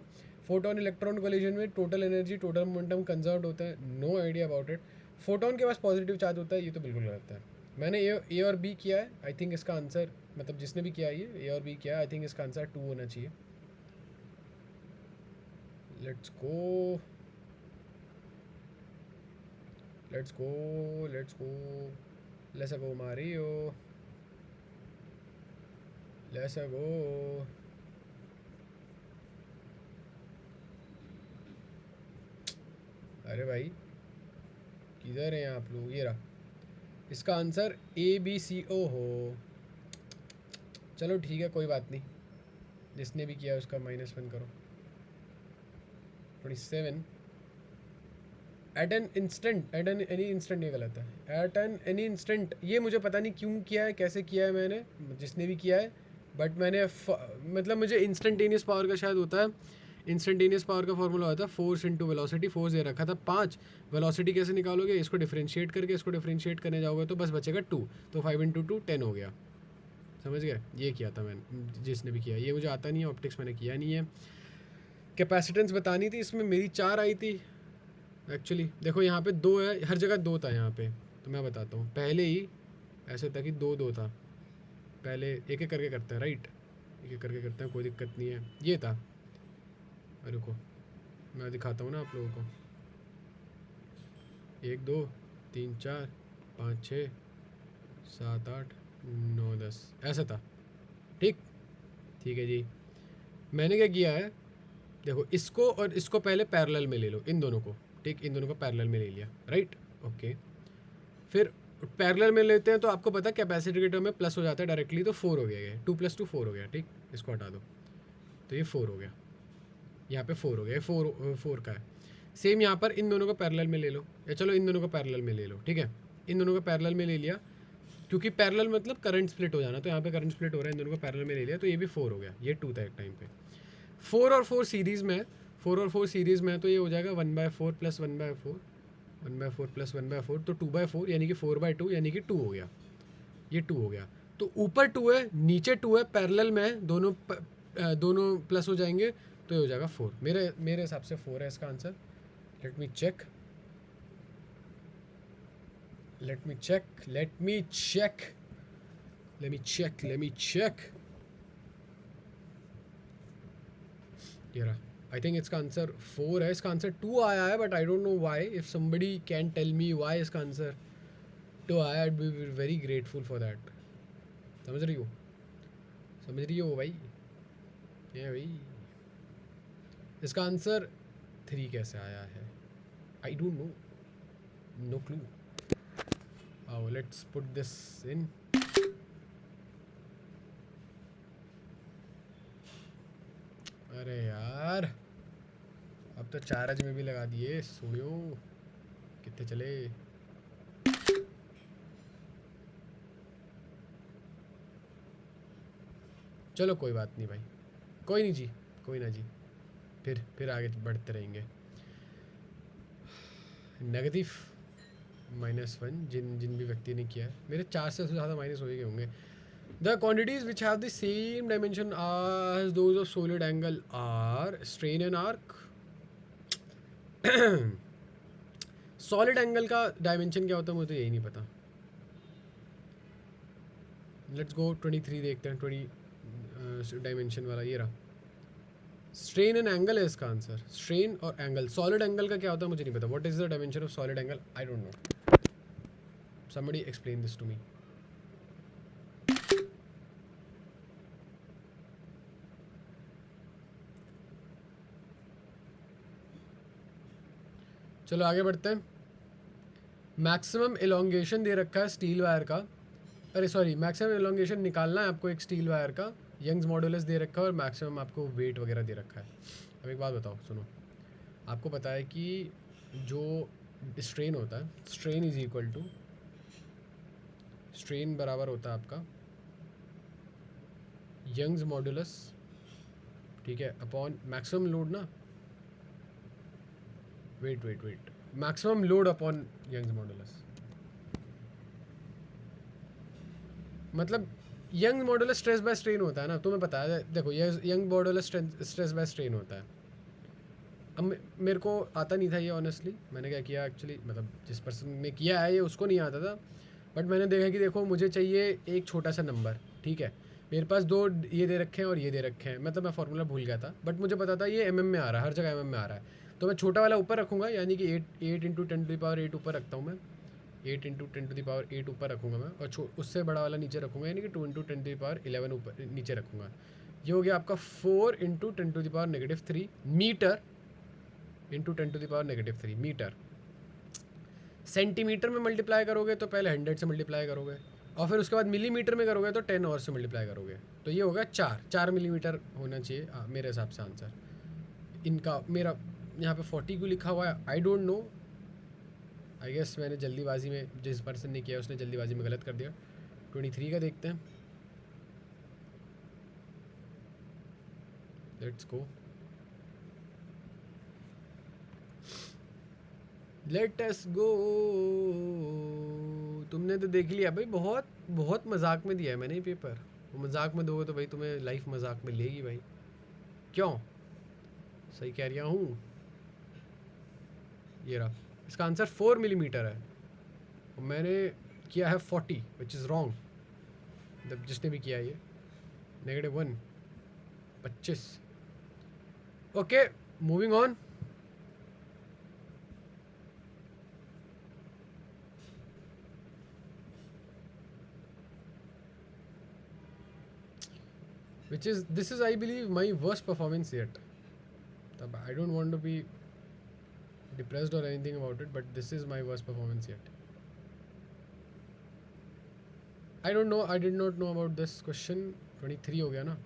फोटोन इलेक्ट्रॉन कोलिजन में total energy total momentum conserve होता है, no idea about it. Photon के पास पॉजिटिव चार्ज होता है, ये तो बिल्कुल गलत है। मैंने ए और बी किया है, आई थिंक इसका आंसर, मतलब जिसने भी किया है ये ए और बी किया है, आई थिंक इसका आंसर 2 होना चाहिए। Let's go, let's go, let's go, let's go Mario, let's go। अरे भाई किधर हैं आप लोग? ये रहा इसका आंसर, ABCO हो। चलो ठीक है, कोई बात नहीं, जिसने भी किया उसका -1 करो। 27 at an instant, at an any instant, ये गलत है। एट एन एनी इंस्टेंट, ये मुझे पता नहीं क्यों किया है, कैसे किया है मैंने, जिसने भी किया है, बट मैंने मतलब मुझे इंस्टेंटेनियस पावर का शायद होता है, इंस्टेंटेनियस पावर का फॉर्मूला होता है फोर्स इंटू वेलोसिटी। फोर्स दे रखा था 5, वेलोसिटी कैसे निकालोगे? इसको डिफरेंशिएट करके, इसको डिफरेंशिएट करने जाओगे तो बस बचेगा 2, तो 5 × 2 10 हो गया। समझ गए? ये किया था मैंने, जिसने भी किया। ये मुझे आता नहीं है, ऑप्टिक्स मैंने किया नहीं है। कैपेसिटेंस बतानी थी, इसमें मेरी 4 आई थी एक्चुअली। देखो यहाँ पे 2 है, हर जगह 2 था यहाँ पे, तो मैं बताता हूँ। पहले ही ऐसे था कि 2 था, पहले एक एक करके करते हैं, राइट, एक एक करके करते हैं, कोई दिक्कत नहीं है। ये था, रुको मैं दिखाता हूँ ना आप लोगों को। 1 2 3 4 5 6 7 8 9 10 ऐसा था। ठीक है जी। मैंने क्या किया है, देखो इसको और इसको पहले पैरेलल में ले लो, इन दोनों को। ठीक, इन दोनों को पैरेलल में ले लिया, राइट, ओके। फिर पैरेलल में लेते हैं तो आपको पता है कैपेसिटी के टर्म में प्लस हो जाता है डायरेक्टली, तो 4 हो गया ये, 2 + 2 4 हो गया। ठीक, इसको हटा दो तो ये 4 हो गया, यहाँ पे 4 हो गया, 4 का है। सेम यहाँ पर इन दोनों को पैरेलल में ले लो, या चलो इन दोनों को पैरेलल में ले लो। ठीक है, इन दोनों को पैरेलल में ले लिया, क्योंकि पैरेलल मतलब करंट स्प्लिट हो जाना, तो यहाँ पे करंट स्प्लिट हो रहा है, इन दोनों को पैरेलल में ले लिया, तो ये भी 4 हो गया। ये 2 था एक टाइम पे। 4 और 4 सीरीज़ में, 4 और 4 सीरीज़ में है तो ये हो जाएगा 1/4 + 1/4, 1/4 + 1/4 तो 2/4 यानी कि 4/2 यानी कि 2 हो गया, ये 2 हो गया। तो ऊपर 2 है नीचे 2 है, पैरेलल में है, दोनों प्लस हो जाएंगे तो ये हो जाएगा 4। मेरे हिसाब से 4 है इसका आंसर। Let me check let me check ये रहा। आई थिंक इसका आंसर 4 है, इसका आंसर 2 आया है, but I don't know why. If somebody can tell me why इसका आंसर 2 आया, I be very grateful for that. समझ रही हो भाई? ये भाई इसका आंसर 3 कैसे आया है? I don't know, no clue. आओ लेट्स पुट दिस इन। अरे यार अब तो 4 में भी लगा दिए, सुनियो कितने चले। चलो कोई बात नहीं भाई, कोई नहीं जी, कोई ना जी, फिर आगे बढ़ते रहेंगे। नेगेटिव -1 जिन भी व्यक्ति ने किया है, मेरे 4 से ज़्यादा माइनस हो गए होंगे। The quantities which have the same dimension as those of solid angle are strain and arc। Solid angle का डायमेंशन क्या होता है मुझे यही नहीं पता। लेट्स गो 23 देखते हैं, 20 डायमेंशन वाला ये रहा। स्ट्रेन एंड एंगल है इसका आंसर, स्ट्रेन और एंगल। सॉलिड एंगल का क्या होता है मुझे नहीं पता। What is the dimension of solid angle? I don't know, somebody explain this to me. चलो आगे बढ़ते हैं। मैक्सिमम एलोंगेशन दे रखा है स्टील वायर का, अरे सॉरी, मैक्सिमम एलोंगेशन निकालना है आपको एक स्टील वायर का। यंग्स मॉडुलस दे रखा है और मैक्सिमम आपको वेट वगैरह दे रखा है। अब एक बात बताओ, सुनो, आपको पता है कि जो स्ट्रेन होता है, strain is equal to, strain बराबर होता है आपका यंग्स मॉडुलस, ठीक है, अपॉन मैक्सिमम लोड ना, wait maximum load upon Young's modulus. मतलब Young modulus stress by strain होता है ना, तुम्हें पता है। देखो Young modulus stress by strain होता है। अब मेरे को आता नहीं था ये ऑनेस्टली। मैंने क्या किया एक्चुअली, मतलब जिस पर्सन ने किया है ये उसको नहीं आता था, बट मैंने देखा कि देखो मुझे चाहिए एक छोटा सा नंबर, ठीक है, मेरे पास 2 ये दे रखे हैं और ये दे रखे हैं, मतलब मैं फार्मूला भूल गया था, बट मुझे पता था ये एमएम में आ रहा है, हर जगह एमएम में आ रहा है। तो मैं छोटा वाला ऊपर रखूँगा, यानी कि 8 × 10⁸ ऊपर रखता हूँ मैं, 8 × 10⁸ ऊपर रखूँगा मैं, और उससे बड़ा वाला नीचे रखूँगा, यानी कि 2 × 10⁻11 ऊपर नीचे रखूँगा। ये हो गया आपका 4 × 10⁻³ मीटर इंटू 10⁻³ मीटर। सेंटीमीटर में मल्टीप्लाई करोगे तो पहले 100 से मल्टीप्लाई करोगे, और फिर उसके बाद मिलीमीटर में करोगे तो 10 और से मल्टीप्लाई करोगे, तो ये होगा 4 मिलीमीटर होना चाहिए मेरे हिसाब से आंसर इनका। मेरा यहाँ पे 40 क्यों लिखा हुआ है I don't know, I guess मैंने जल्दीबाजी में, जिस पर्सन ने किया उसने जल्दीबाजी में गलत कर दिया। 23 का देखते हैं, लेट्स गो, लेट अस गो। तुमने तो देख लिया भाई, बहुत बहुत मजाक में दिया है मैंने ये पेपर। मजाक में दोगे तो भाई तुम्हें लाइफ मजाक में लेगी भाई, क्यों? सही कह रहा हूँ। ये रहा, इसका आंसर 4 मिलीमीटर है और मैंने किया है 40, विच इज़ रॉन्ग। मतलब जिसने भी किया ये -1 25। Okay, moving on. This is I believe my worst performance yet. I don't want to be depressed or anything about it, but this is my worst performance yet. I don't know, I did not know about this question। 23 हो गया ना,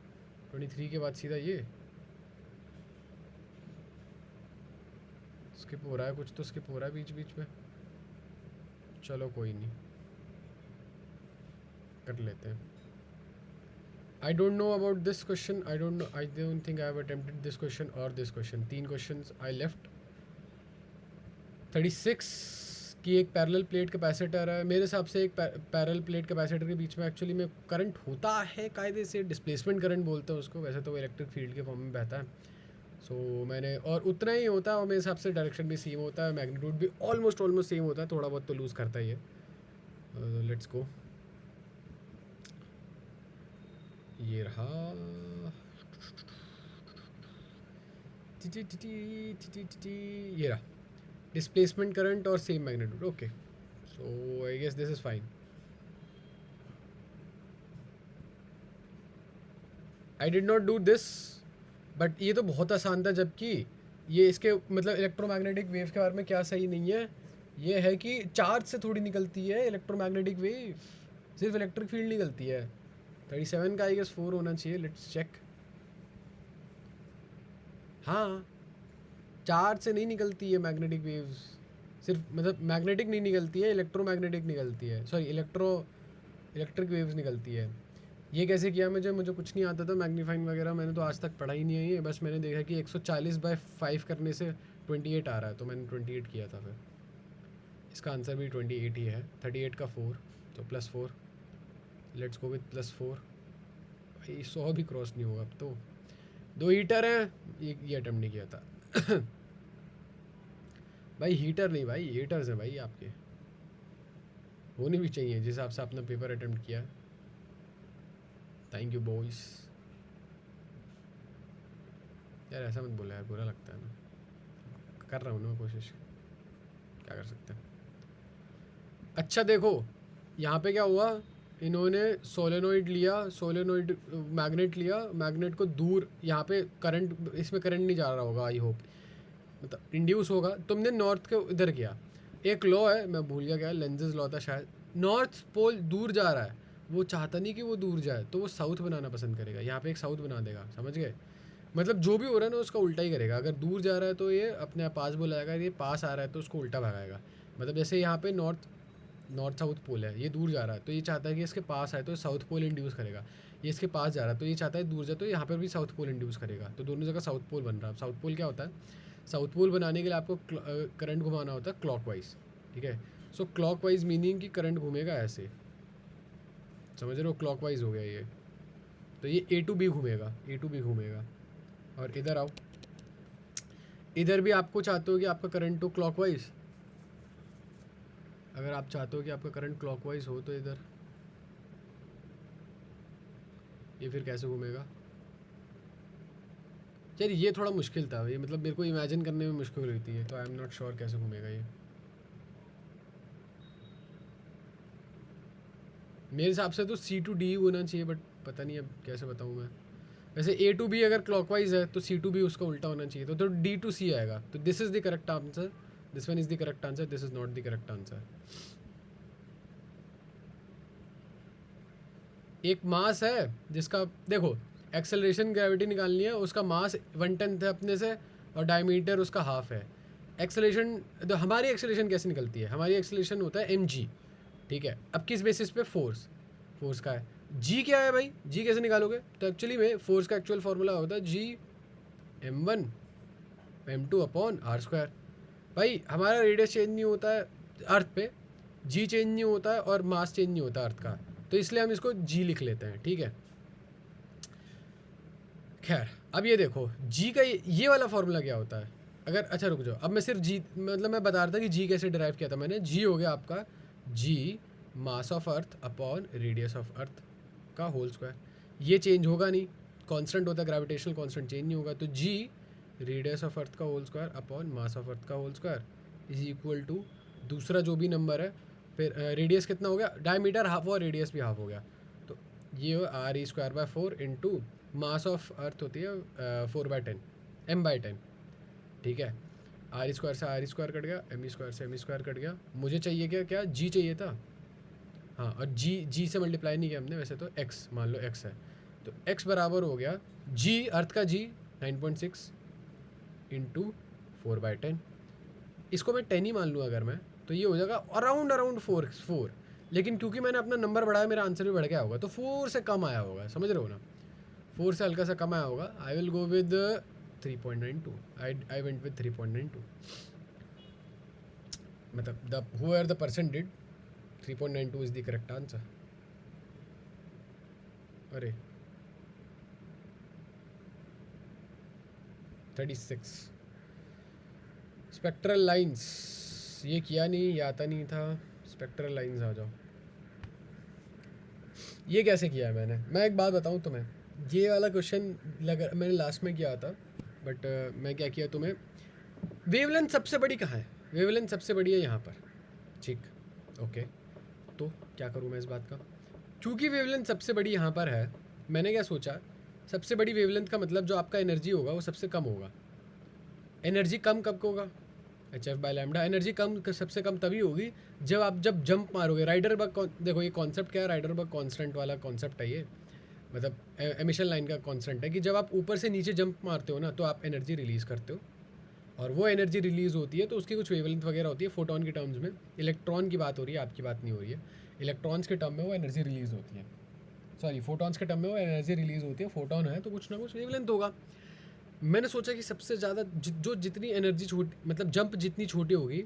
23 के बाद सीधा ये skip हो रहा है, कुछ तो स्किप हो रहा है बीच में। चलो कोई नहीं, कर लेते हैं। I don't know about this question, I don't think I have attempted this question और this question. 3 questions I left. 36 की एक पैरेलल प्लेट कैपेसिटर है. मेरे हिसाब से एक पैरेलल प्लेट कैपेसिटर के बीच में एक्चुअली में करंट होता है कायदे से, डिस्प्लेसमेंट करंट बोलते हैं उसको, वैसे तो वो इलेक्ट्रिक फील्ड के फॉर्म में बहता है. सो मैंने, और उतना ही होता है, और मेरे हिसाब से डायरेक्शन भी सेम होता है, मैग्नीट्यूड भी ऑलमोस्ट सेम होता है, थोड़ा बहुत तो लूज़ करता ही है. Let's go. ये रहा. ये रहा डिस्प्लेसमेंट करंट और same magnitude. Okay, so I guess this is fine. I did not do this, but ये तो बहुत आसान था, जबकि ये इसके मतलब इलेक्ट्रोमैग्नेटिक वेव के बारे में क्या सही नहीं है, ये है कि चार्ज से थोड़ी निकलती है इलेक्ट्रोमैग्नेटिक वेव, सिर्फ इलेक्ट्रिक फील्ड निकलती है. 37 का आई गेस 4 होना चाहिए. Let's check. हाँ, चार्ज से नहीं निकलती है मैग्नेटिक वेव्स, सिर्फ मतलब मैग्नेटिक नहीं निकलती है, इलेक्ट्रोमैग्नेटिक निकलती है, सॉरी इलेक्ट्रिक वेव्स निकलती है. ये कैसे किया मुझे कुछ नहीं आता था मैग्नीफाइंग वगैरह, मैंने तो आज तक पढ़ा ही नहीं है. बस मैंने देखा कि 140/5 करने से 28 आ रहा है, तो मैंने 28 किया था. फिर इसका आंसर भी 28 ही है. 38 का 4 तो +4. Let's go with +4. भाई 100 भी क्रॉस नहीं होगा अब तो. 2 हीटर हैं, ये अटेम्प्ट नहीं किया था. भाई हीटर नहीं भाई, हीटर्स हैं भाई आपके, होने भी चाहिए जिस हिसाब से आपने पेपर अटेम्प्ट किया. Thank you boys. यार ऐसा मत बोला यार, बुरा लगता है ना. कर रहा हूँ ना कोशिश, क्या कर सकते हैं. अच्छा देखो यहाँ पे क्या हुआ, इन्होंने सोलेनोइड लिया, सोलेनोइड मैग्नेट लिया, मैग्नेट को दूर, यहाँ पे करंट, इसमें करंट नहीं जा रहा होगा आई होप, मतलब इंड्यूस होगा. तुमने नॉर्थ के इधर किया. एक लॉ है, मैं भूल गया क्या, लेंजेस लॉ था शायद. नॉर्थ पोल दूर जा रहा है, वो चाहता नहीं कि वो दूर जाए, तो वो साउथ बनाना पसंद करेगा. यहाँ पे एक साउथ बना देगा, समझ गए. मतलब जो भी हो रहा है ना उसका उल्टा ही करेगा. अगर दूर जा रहा है तो ये अपने आप पास बुलाएगा, ये पास आ रहा है तो उसको उल्टा भगाएगा. मतलब जैसे यहाँ पे नॉर्थ साउथ पोल है, ये दूर जा रहा है तो ये चाहता है कि इसके पास आए, तो साउथ पोल इंड्यूस करेगा. ये इसके पास जा रहा है तो ये चाहता है दूर जाए, तो यहाँ पर भी साउथ पोल इंड्यूस करेगा. तो दोनों जगह साउथ पोल बन रहा है. साउथ पोल क्या होता है, साउथ पोल बनाने के लिए आपको करंट घुमाना होता है क्लॉकवाइज. ठीक है, सो क्लॉकवाइज मीनिंग कि करंट घूमेगा ऐसे, समझ रहे हो, क्लॉकवाइज हो गया ये. तो ये A to B घूमेगा. और इधर आओ, इधर भी आपको चाहते हो कि आपका करंट हो क्लॉकवाइज. अगर आप चाहते हो कि आपका करंट क्लॉकवाइज हो तो इधर ये फिर कैसे घूमेगा. चलिए ये थोड़ा मुश्किल था ये, मतलब मेरे को इमेजिन करने में मुश्किल होती है, तो आई एम नॉट श्योर कैसे घूमेगा ये. मेरे हिसाब से तो C to D होना चाहिए, बट पता नहीं अब कैसे बताऊँ मैं. वैसे A to B अगर क्लॉकवाइज है तो C to B उसका उल्टा होना चाहिए, तो D to C आएगा. तो this is the correct answer, this one is the correct answer, this is not the correct answer. एक मास है जिसका देखो, एक्सेलरेशन ग्रेविटी निकालनी है, उसका मास 1/10 है अपने से, और डायमीटर उसका हाफ है. एक्सेलरेशन, तो हमारी एक्सेलरेशन कैसे निकलती है, हमारी एक्सेलरेशन होता है mg. ठीक है, अब किस बेसिस पे, फोर्स का है. जी क्या है भाई, जी कैसे निकालोगे, तो एक्चुअली में फोर्स का एक्चुअल फार्मूला होता है G m1m2/r². भाई हमारा रेडियस चेंज नहीं होता है अर्थ पे, जी चेंज नहीं होता है, और मास चेंज नहीं होता अर्थ का, तो इसलिए हम इसको जी लिख लेते हैं. ठीक है, खैर अब ये देखो जी का ये वाला फार्मूला क्या होता है. अगर अच्छा रुक जाओ, अब मैं सिर्फ जी, मतलब मैं बता रहा था कि जी कैसे डिराइव किया था मैंने. जी हो गया आपका g mass of earth upon radius of earth का होल स्क्वायर. ये चेंज होगा नहीं, कांस्टेंट होता है, ग्रेविटेशनल कांस्टेंट चेंज नहीं होगा. तो जी रेडियस ऑफ अर्थ का whole square upon mass of earth का whole square is equal to दूसरा जो भी नंबर है, फिर रेडियस कितना हो गया, डायमीटर हाफ और रेडियस भी हाफ हो गया, तो ये r² इंटू मास ऑफ अर्थ होती है 4/10 m/10. ठीक है, r² से r² कट गया, m² से m² कट गया. मुझे चाहिए क्या g चाहिए था. हाँ, और जी से मल्टीप्लाई नहीं किया हमने, वैसे तो x मान लो x है, तो x बराबर हो गया g, अर्थ का g 9.6 इंटू 4/10. इसको मैं 10 ही मान लूँ अगर मैं, तो ये हो जाएगा अराउंड 4. लेकिन क्योंकि मैंने अपना नंबर बढ़ाया, मेरा आंसर भी बढ़ गया होगा, तो 4 से कम आया होगा, समझ रहे हो ना. 4 से हल्का सा कम आया होगा. आई will go with 3.92. I went with 3.92. मतलब the whoever the person did, 3.92 is the correct answer. अरे 36. स्पेक्ट्रल लाइंस, ये किया नहीं, ये आता नहीं था. स्पेक्ट्रल लाइंस आ जाओ. ये कैसे किया है मैंने? मैं एक बात बताऊं तुम्हें, ये वाला क्वेश्चन मैंने लास्ट में किया था, बट मैं क्या किया तुम्हें. वेवलेंथ सबसे बड़ी कहाँ है? वेवलेंथ सबसे बड़ी है यहाँ पर. ठीक, ओके. तो क्या करूँ मैं इस बात का? क्योंकि वेवलेंथ सबसे बड़ी यहाँ पर है, मैंने क्या सोचा, सबसे बड़ी वेवलेंथ का मतलब जो आपका एनर्जी होगा वो सबसे कम होगा. एनर्जी कम कब को होगा? hf/λ. एनर्जी कम सबसे कम तभी होगी जब जंप मारोगे. राइडरबर्ग, देखो ये कॉन्सेप्ट क्या है, राइडरबर्ग कॉन्स्टेंट वाला कॉन्सेप्ट है ये. मतलब एमिशन लाइन का कॉन्स्टेंट है कि जब आप ऊपर से नीचे जंप मारते हो ना तो आप एनर्जी रिलीज़ करते हो, और वो एनर्जी रिलीज़ होती है तो उसकी कुछ वेवलेंथ वगैरह होती है. फोटोन के टर्म्स में, इलेक्ट्रॉन की बात हो रही है, आपकी बात नहीं हो रही है. इलेक्ट्रॉन्स के टर्म में वो एनर्जी रिलीज़ होती है, सॉरी फोटॉन्स के टर्म में वो एनर्जी रिलीज़ होती है. फोटोन है तो कुछ ना कुछ वेवलेंथ होगा. मैंने सोचा कि सबसे ज़्यादा जो जितनी एनर्जी छोटी, मतलब जंप जितनी छोटी होगी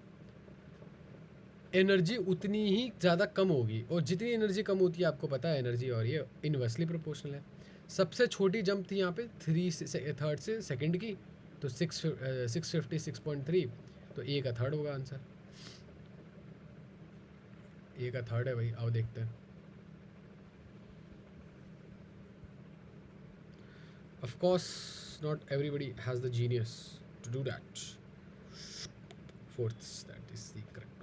एनर्जी उतनी ही ज़्यादा कम होगी, और जितनी एनर्जी कम होती है आपको पता है एनर्जी और ये इनवर्सली प्रोपोर्शनल है. सबसे छोटी जंप थी यहाँ पे 3/3 से सेकंड की, तो 656.3, तो ए का थर्ड होगा आंसर. ए का थर्ड है भाई. आओ देखते हैं. Of course not everybody has the genius to do that. Fourth, that is the correct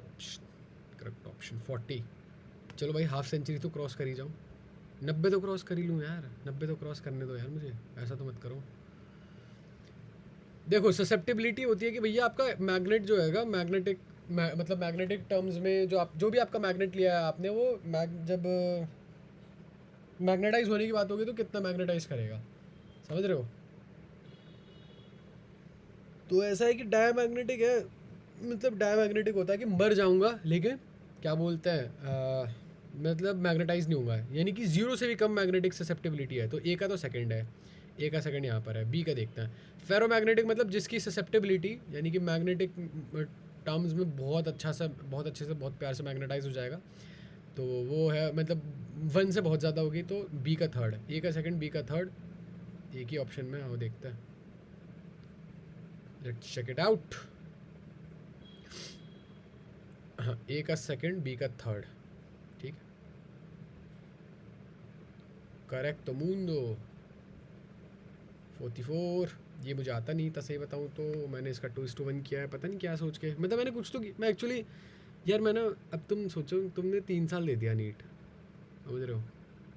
option 40. चलो भाई, हाफ सेंचुरी तो क्रॉस कर ही जाऊँ. 90 तो क्रॉस कर ही लूँ यार. 90 तो क्रॉस करने दो यार मुझे, ऐसा तो मत करो. देखो ससेप्टिबिलिटी होती है कि भैया आपका मैग्नेट जो हैगा, मैग्नेटिक मतलब मैग्नेटिक टर्म्स में जो भी आपका मैग्नेट लिया है आपने, वो जब मैग्नेटाइज होने की बात होगी तो कितना मैग्नेटाइज करेगा, समझ रहे हो? तो ऐसा है कि डायमैग्नेटिक है, मतलब डायमैग्नेटिक होता है कि मर जाऊंगा लेकिन क्या बोलते हैं, मतलब मैग्नेटाइज नहीं होगा. यानी कि 0 से भी कम मैग्नेटिक ससेप्टिबिलिटी है. तो ए का तो सेकंड है, ए का सेकंड यहाँ पर है. बी का देखते हैं. फेरोमैग्नेटिक मतलब जिसकी ससेप्टिबिलिटी यानी कि मैग्नेटिक टर्म्स में बहुत अच्छे से बहुत प्यार से मैग्नेटाइज हो जाएगा, तो वो है मतलब 1 से बहुत ज़्यादा होगी, तो बी का थर्ड. ए का सेकंड, बी का थर्ड, एक ही ऑप्शन में. वो देखते हैं, लेट्स चेक इट आउट. हाँ, ए का सेकंड, बी का थर्ड. ठीक है, करेक्ट. तो मुंडो 44. ये मुझे आता नहीं था सही बताऊँ तो. मैंने इसका 2:1 किया है, पता नहीं क्या सोच के. मतलब मैंने कुछ तो मैं एक्चुअली यार मैंने, अब तुम सोचो तुमने 3 साल दे दिया नीट, समझ रहे हो,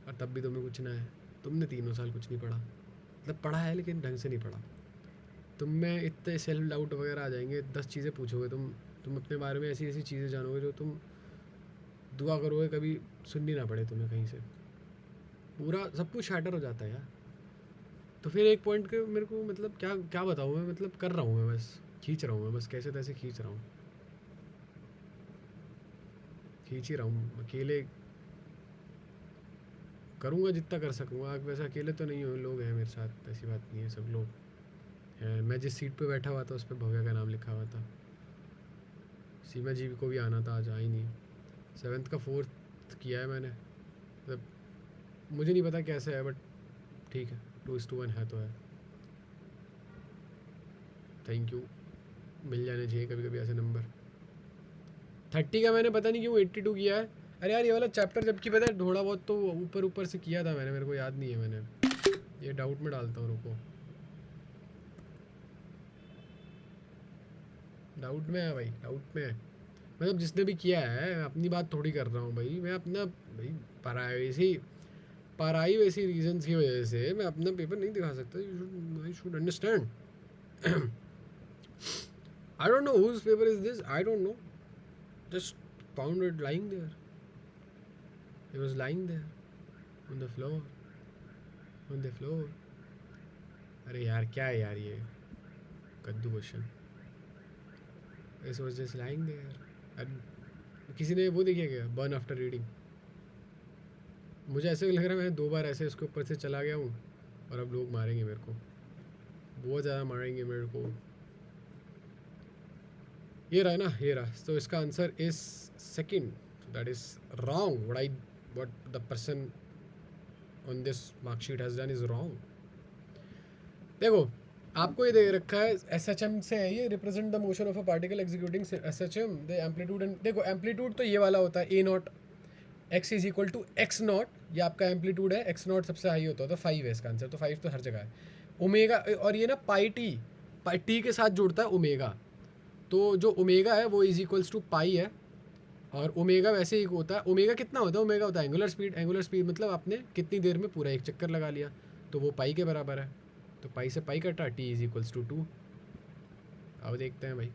और तब भी तुम्हें कुछ ना है. तुमने 3 साल कुछ नहीं पढ़ा, मतलब पढ़ा है लेकिन ढंग से नहीं पढ़ा. तुम में इतने सेल्फ डाउट वगैरह आ जाएंगे, 10 चीज़ें पूछोगे तुम अपने बारे में, ऐसी ऐसी चीज़ें जानोगे जो तुम दुआ करोगे कभी सुननी ना पड़े तुम्हें कहीं से. पूरा सब कुछ शैटर हो जाता है यार. तो फिर एक पॉइंट के मेरे को मतलब क्या बताऊँ मैं, मतलब कर रहा हूँ मैं, बस खींच रहा हूँ मैं, बस कैसे तैसे खींच ही रहा हूँ. अकेले करूँगा जितना कर सकूँगा. वैसे अकेले तो नहीं हो, लोग हैं मेरे साथ, ऐसी बात नहीं है, सब लोग हैं. मैं जिस सीट पे बैठा हुआ था उस पर भव्या का नाम लिखा हुआ था. सीमा जी को भी आना था, आज आई नहीं. 7th का 4th किया है मैंने, मतलब मुझे नहीं पता कैसे है, बट ठीक है. 2:1 है तो है. Thank you. मिल जाने चाहिए कभी कभी ऐसे नंबर. 30 का मैंने पता नहीं क्यों 82 किया है. अरे यार ये वाला चैप्टर जबकि पता है थोड़ा बहुत तो ऊपर से किया था मैंने, मेरे को याद नहीं है. मैंने ये डाउट में डालता हूँ, रुको. डाउट में है भाई, डाउट में है. मतलब जिसने भी किया है, मैं अपनी बात थोड़ी कर रहा हूँ भाई. मैं अपना भाई पढ़ाई वैसी रीजंस की वजह से मैं अपना पेपर नहीं दिखा सकता. I should understand. I don't know whose paper is this. I don't know. Just found it lying there. It was lying there on the floor. On the floor. अरे यार क्या है यार ये कद्दू question. It was just lying there. किसी ने वो देखा क्या, बर्न आफ्टर रीडिंग? मुझे ऐसे लग रहा है मैं 2 बार ऐसे इसके ऊपर से चला गया हूँ और अब लोग मारेंगे मेरे को, बहुत ज़्यादा मारेंगे मेरे को। ये रहा ना, ये रहा। तो इसका answer is second, that is wrong. What the person on this marksheet has done is wrong. देखो आपको ये दे रखा है SHM से है, ये represent the motion of a particle executing SHM the amplitude and, देखो एम्पलीट्यूड तो ये वाला होता है A naught x is equal to x naught, ये आपका एम्पलीट्यूड है, x नॉट सबसे हाई होता है तो 5 है इसका आंसर, तो 5 तो हर जगह है। ओमेगा, और ये ना पाई टी के साथ जुड़ता है ओमेगा, तो जो ओमेगा है वो इज इक्वल्स टू पाई है, और ओमेगा वैसे ही होता है। ओमेगा कितना होता है? ओमेगा होता है एंगुलर स्पीड। एंगुलर स्पीड मतलब आपने कितनी देर में पूरा एक चक्कर लगा लिया, तो वो पाई के बराबर है, तो पाई से पाई कटा, टी इज इक्वल्स टू 2। अब देखते हैं भाई,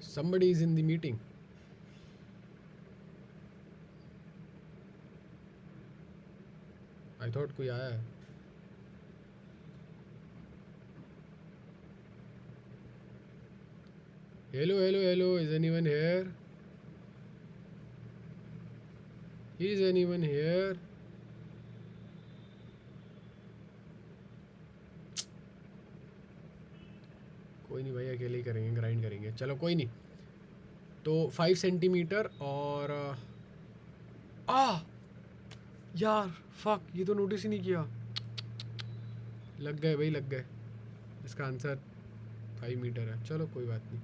somebody is in the meeting। I thought कोई आया है। Hello hello hello, is anyone here? Is anyone here? कोई नहीं भाई, अकेले ही करेंगे, ग्राइंड करेंगे, चलो कोई नहीं। तो 5 सेंटीमीटर और यार फक, ये तो नोटिस ही नहीं किया। लग गए भाई, लग गए। इसका आंसर 5 मीटर है, चलो कोई बात नहीं,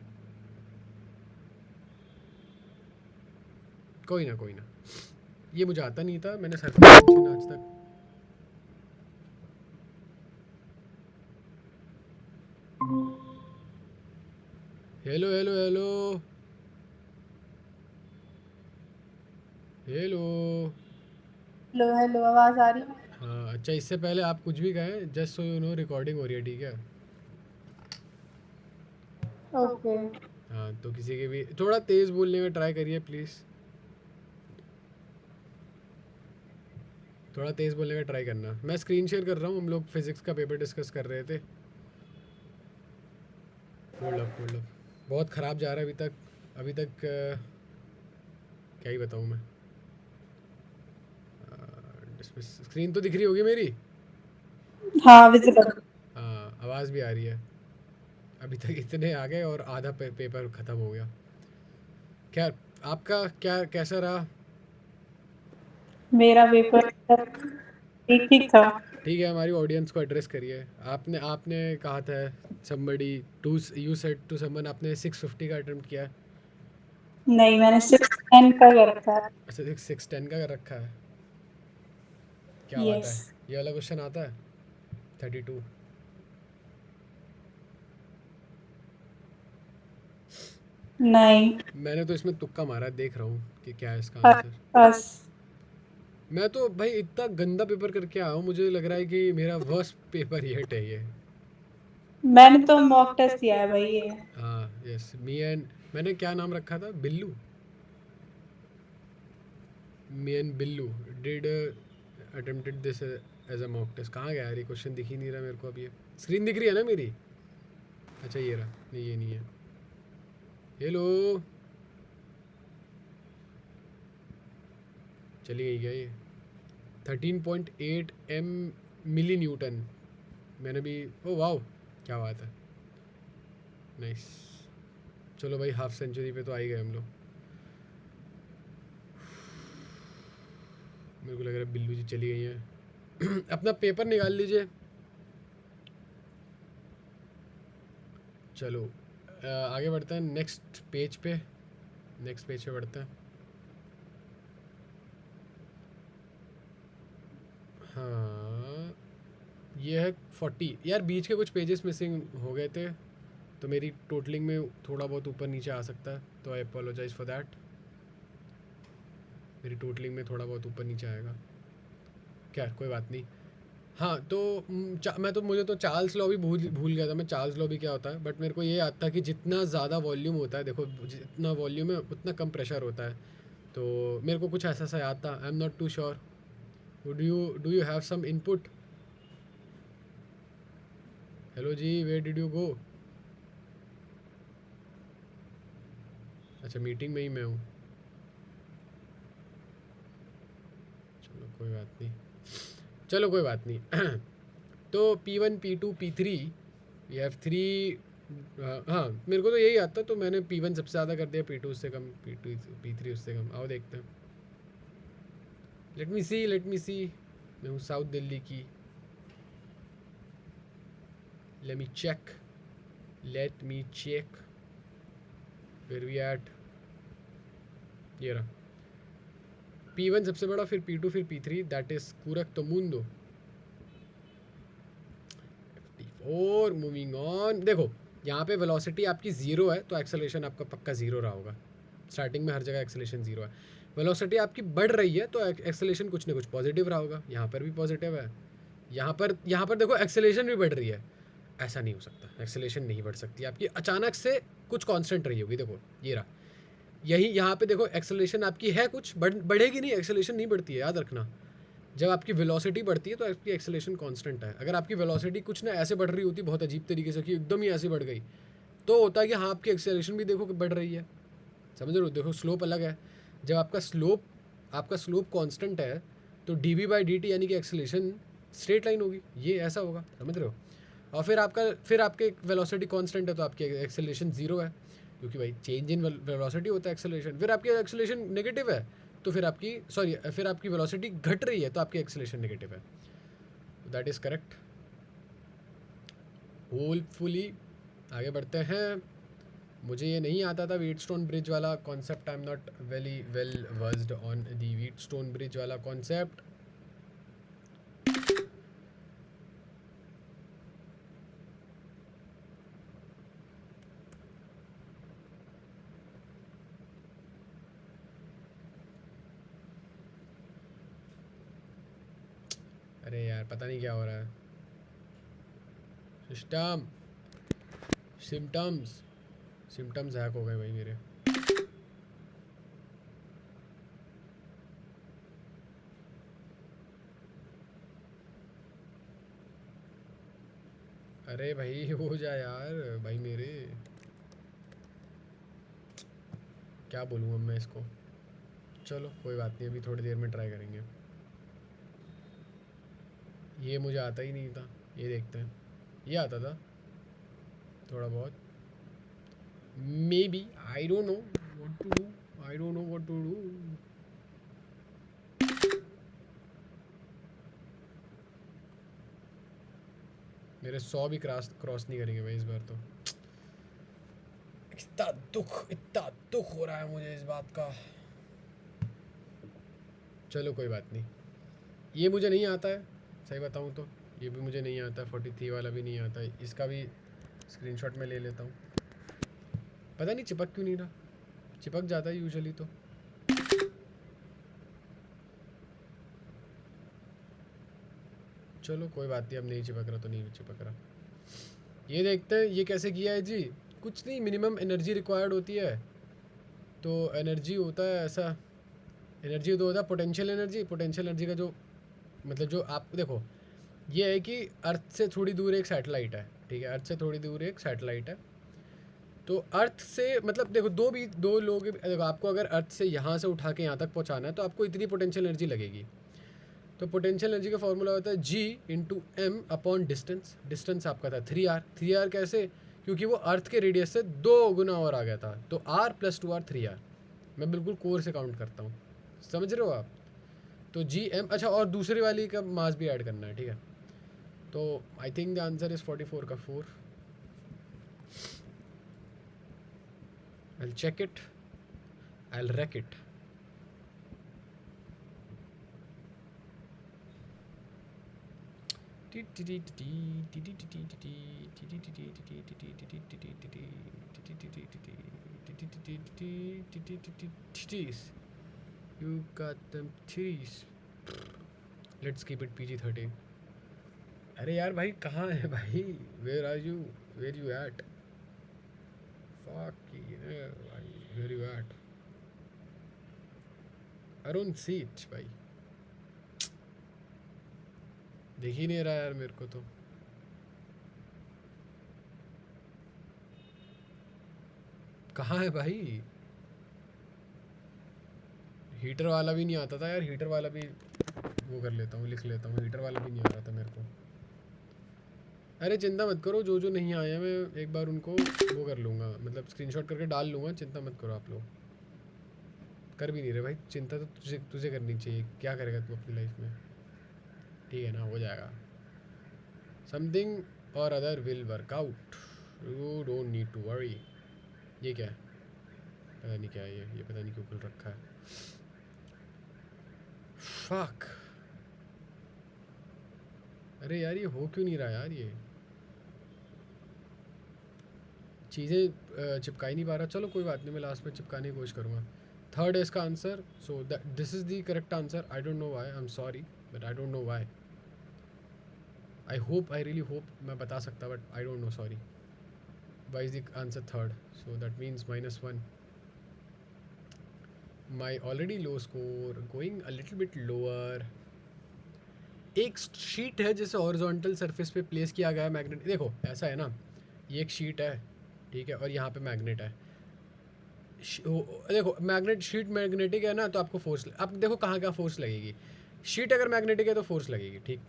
कोई ना कोई ना। ये मुझे आता नहीं था, मैंने सर्कल आज तक। Hello hello hello hello. Hello hello, आवाज आ रही है? हाँ अच्छा, इससे पहले आप कुछ भी कहें, just so you know recording हो रही है, ठीक है? ओके। हाँ तो किसी के भी थोड़ा तेज़ बोलने में ट्राई करिए प्लीज़, थोड़ा तेज़ बोलने का ट्राई करना। मैं स्क्रीन शेयर कर रहा हूँ, हम लोग फिज़िक्स का पेपर डिस्कस कर रहे थे। होल्ड अप होल्ड अप, बहुत ख़राब जा रहा है अभी तक। अभी तक क्या ही बताऊँ मैं। स्क्रीन तो दिख रही होगी मेरी? हाँ, विजिबल। हाँ आवाज़ भी आ रही है। अभी तक इतने आ गए और आधा पेपर ख़त्म हो गया। खैर, आपका क्या कैसा रहा? मेरा पेपर ठीक ठीक था। ठीक है, हमारी ऑडियंस को एड्रेस करिए। आपने आपने कहा था somebody to, you said to someone, आपने 650 का अटेम्प्ट किया है। नहीं, मैंने 610 का कर रखा है। अच्छा 610 का कर रखा है, क्या बात यस। है। ये वाला क्वेश्चन आता है 32? नहीं। मैंने तो इसमें तुक्का मारा, देख रहा हूँ कि क्या है इसका बस आंसर। बस। मैं तो भाई इतना गंदा पेपर करके आया हूँ, मुझे लग रहा है कि मेरा वर्स्ट पेपर येट है ये। मैंने तो मॉक टेस्ट दिया है भाई ये। हाँ यस, मी एंड, मैंने क्या नाम रखा था? Billu. Me and Billu did attempted this as a mock test. कहाँ गया यार ये क्वेश्चन? दिख ही नहीं रहा मेरे को। अब ये स्क्रीन दिख रही है ना मेरी? अच्छा ये रहा, नहीं ये नहीं है। हेलो, चली गई क्या ये? 13.8 एम मिली न्यूटन। मैंने भी, ओ वाह, क्या बात है, नाइस। चलो भाई, हाफ सेंचुरी पे तो आ ही गए हम लोग। मेरे को लग रहा है बिल्लू जी चली गई हैं। अपना पेपर निकाल लीजिए। चलो आगे बढ़ते हैं नेक्स्ट पेज पे, नेक्स्ट पेज पे बढ़ते हैं। हाँ ये है 40, यार बीच के कुछ पेजेस मिसिंग हो गए थे, तो मेरी टोटलिंग में थोड़ा बहुत ऊपर नीचे आ सकता है, तो आई अपोलोजाइज़ फॉर दैट। मेरी टोटलिंग में थोड़ा बहुत ऊपर नीचे आएगा, क्या कोई बात नहीं। हाँ तो मैं तो, मुझे तो चार्ल्स लॉ भी भूल भूल गया था मैं, चार्ल्स लॉ भी क्या होता है, बट मेरे को ये याद था कि जितना ज़्यादा वॉल्यूम होता है, देखो जितना वॉल्यूम है उतना कम प्रेशर होता है, तो मेरे को कुछ ऐसा सा याद था। I am not too sure. Do you have some input? Hello जी, वेयर डिड यू गो? अच्छा मीटिंग में ही मैं हूँ, चलो कोई बात नहीं। चलो कोई बात नहीं। तो P1 P2 P3 we have 3। हाँ मेरे को तो यही आता, तो मैंने P1 सबसे ज़्यादा कर दिया, P2 उससे कम, P2 P3 उससे कम। आओ देखते हैं। Let me see. मैं हूँ साउथ दिल्ली की। Let me check where we at. ये रहा P1 सबसे बड़ा, फिर P2, फिर P3, दैट इज कुरक मुंडो। और मूविंग ऑन, देखो यहाँ पे वेलोसिटी आपकी ज़ीरो है तो एक्सेलरेशन आपका पक्का ज़ीरो रहा होगा। स्टार्टिंग में हर जगह एक्सेलरेशन ज़ीरो है। वेलोसिटी आपकी बढ़ रही है तो एक्सेलरेशन कुछ ना कुछ पॉजिटिव रहा होगा। यहाँ पर भी पॉजिटिव है, यहाँ पर देखो एक्सेलरेशन भी बढ़ रही है। ऐसा नहीं हो सकता, एक्सेलरेशन नहीं बढ़ सकती आपकी, अचानक से कुछ कांस्टेंट रही होगी। देखो ये रहा, यही यहाँ पे देखो एक्सेलरेशन आपकी है कुछ बढ़ेगी नहीं, एक्सेलरेशन नहीं बढ़ती है, याद रखना। जब आपकी वेलोसिटी बढ़ती है तो आपकी एक्सेलरेशन कांस्टेंट है। अगर आपकी वेलोसिटी कुछ ना ऐसे बढ़ रही होती बहुत अजीब तरीके से कि एकदम ही ऐसे बढ़ गई, तो होता है कि हाँ आपकी एक्सेलरेशन भी देखो कि बढ़ रही है। समझ रहे हो? देखो स्लोप अलग है। जब आपका स्लोप कांस्टेंट है तो dv/dt यानी कि एक्सेलरेशन स्ट्रेट लाइन होगी, ये ऐसा होगा। समझ रहे हो? और फिर आपके वेलोसिटी कांस्टेंट है तो आपकी एक्सेलरेशन ज़ीरो है, क्योंकि भाई चेंज इन वेलोसिटी होता है एक्सेलरेशन। फिर आपकी एक्सेलरेशन नेगेटिव है तो फिर आपकी वेलोसिटी घट रही है तो आपकी एक्सेलरेशन नेगेटिव है। That is correct. होपफुली आगे बढ़ते हैं। मुझे ये नहीं आता था व्हीटस्टोन ब्रिज वाला concept. I am not very well versed on the Wheatstone bridge वाला कॉन्सेप्ट। अरे यार पता नहीं क्या हो रहा है। सिम्टम्स हैक हो गए भाई मेरे। अरे भाई हो जा यार भाई मेरे, क्या बोलूँ अब मैं इसको। चलो कोई बात नहीं, अभी थोड़ी देर में ट्राई करेंगे। ये मुझे आता ही नहीं था, ये देखते हैं। ये आता था थोड़ा बहुत, maybe, I don't know what to do. मेरे 100 भी क्रॉस नहीं करेंगे भाई इस बार तो। इतना दुख हो रहा है मुझे इस बात का। चलो कोई बात नहीं, ये मुझे नहीं आता है, सही बताऊँ तो ये भी मुझे नहीं आता है। 43 वाला भी नहीं आता है, इसका भी स्क्रीनशॉट में ले लेता हूँ। पता नहीं चिपक क्यों नहीं रहा, चिपक जाता है यूजुअली तो। चलो कोई बात नहीं, अब नहीं चिपक रहा तो नहीं चिपक रहा। ये देखते हैं ये कैसे किया है जी। कुछ नहीं, मिनिमम एनर्जी रिक्वायर्ड होती है, तो एनर्जी होता है ऐसा। एनर्जी तो होता है पोटेंशियल एनर्जी का जो मतलब जो आप देखो, ये है कि अर्थ से थोड़ी दूर एक सैटेलाइट है, ठीक है, अर्थ से थोड़ी दूर एक सैटेलाइट है। तो अर्थ से मतलब देखो दो लोग, देखो आपको अगर अर्थ से यहाँ से उठा के यहाँ तक पहुँचाना है तो आपको इतनी पोटेंशियल एनर्जी लगेगी। तो पोटेंशियल एनर्जी का फॉर्मूला होता है G/m/डिस्टेंस। डिस्टेंस आपका था 3r कैसे, क्योंकि वो अर्थ के रेडियस से 2 गुना और आ गया था, तो r + 2r 3r। मैं बिल्कुल कोर से काउंट करता हूँ, समझ रहे हो आप? तो G/m, अच्छा और दूसरी वाली का मास भी ऐड करना है, ठीक है। तो I think the answer is 44 का 4। I check it, I wreck it. You got them titties. Let's keep it PG-13. अरे यार भाई कहाँ है भाई? Where are you? Where you at? Fuck yeah, भाई where you at? I don't see it भाई, देख ही नहीं रहा यार मेरे को तो। कहाँ है भाई? हीटर वाला भी नहीं आता था यार, हीटर वाला भी वो कर लेता हूँ, लिख लेता हूँ, हीटर वाला भी नहीं आ रहा था मेरे को। अरे चिंता मत करो, जो जो नहीं आया मैं एक बार उनको वो कर लूँगा, मतलब स्क्रीनशॉट करके डाल लूँगा, चिंता मत करो आप लोग। कर भी नहीं रहे भाई, चिंता तो तुझे तुझे करनी चाहिए, क्या करेगा तू अपनी लाइफ में, ठीक है ना, हो जाएगा। समथिंग और other will work out, you don't need to worry. ये क्या है, पता नहीं क्या है ये पता नहीं क्यों खुल रखा है, फक। अरे यार ये हो क्यों नहीं रहा यार, ये चीज़ें चिपका ही नहीं पा रहा। चलो कोई बात नहीं, मैं लास्ट में चिपकाने की कोशिश करूँगा। थर्ड है इसका answer, so this is the correct answer. I don't know why, I am sorry but I don't know why. I hope, I really hope मैं बता सकता, but I don't know, sorry. Why is the answer third, so that means -1। My already low score going a little bit lower. एक sheet है जिसे horizontal surface पे place किया गया है मैग्नेट। देखो ऐसा है ना, ये एक शीट है, ठीक है, और यहाँ पे मैग्नेट है। देखो मैग्नेट, शीट मैग्नेटिक है ना, तो आपको फोर्स, अब देखो कहाँ कहाँ फोर्स लगेगी। शीट अगर मैग्नेटिक है तो फोर्स लगेगी, ठीक।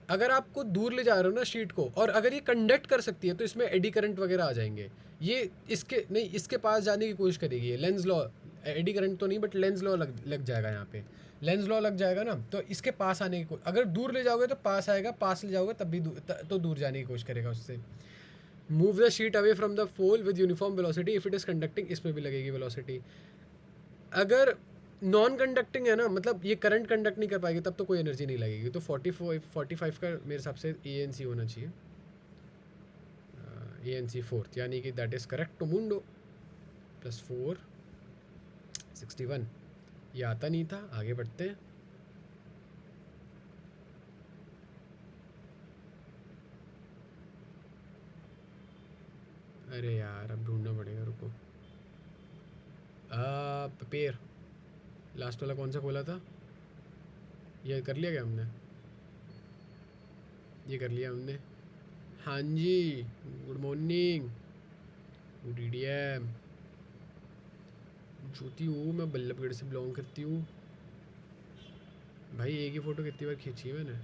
अगर आपको दूर ले जा रहे हो ना शीट को, और अगर ये कंडक्ट कर सकती है तो इसमें एडी करंट वगैरह आ जाएंगे। ये इसके नहीं, इसके पास जाने की कोशिश करेगी, ये लेंस लॉ, एडी करंट तो नहीं बट लेंस लॉ लग जाएगा यहाँ पे। लेंस लॉ लग जाएगा ना, तो इसके पास आने की अगर दूर ले जाओगे तो पास आएगा, पास ले जाओगे तब भी तो दूर जाने की कोशिश करेगा उससे। Move the sheet away from the pole with uniform velocity if it is conducting, इसमें भी लगेगी वेलोसिटी। अगर नॉन कंडक्टिंग है ना, मतलब ये करंट कंडक्ट नहीं कर पाएगी, तब तो कोई एनर्जी नहीं लगेगी। तो 45 का मेरे हिसाब से ए एन सी होना चाहिए, ए एन सी फोर्थ, यानी कि दैट इज़ करेक्ट मुंडो। +4 61, ये आता नहीं था। आगे बढ़ते हैं। अरे यार अब ढूंढना पड़ेगा, रुको। पेपर लास्ट वाला कौन सा खोला था, ये कर लिया क्या हमने, ये कर लिया हमने। हाँ जी, गुड मॉर्निंग, गुड ईडीएम। ज्योति हूँ मैं, बल्लभगढ़ से बिलोंग करती हूँ। भाई एक ही फ़ोटो कितनी बार खींची है मैंने।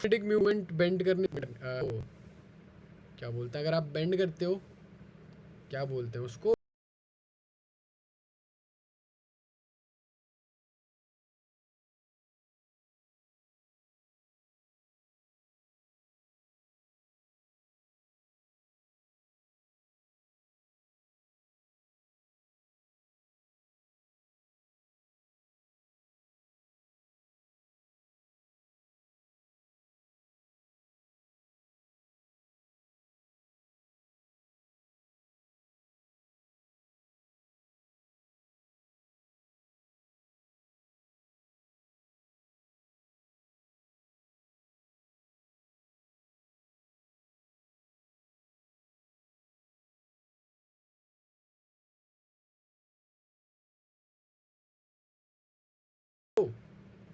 क्रिटिक मूवमेंट बेंड करने, क्या बोलते हैं अगर आप बेंड करते हो, क्या बोलते हैं उसको।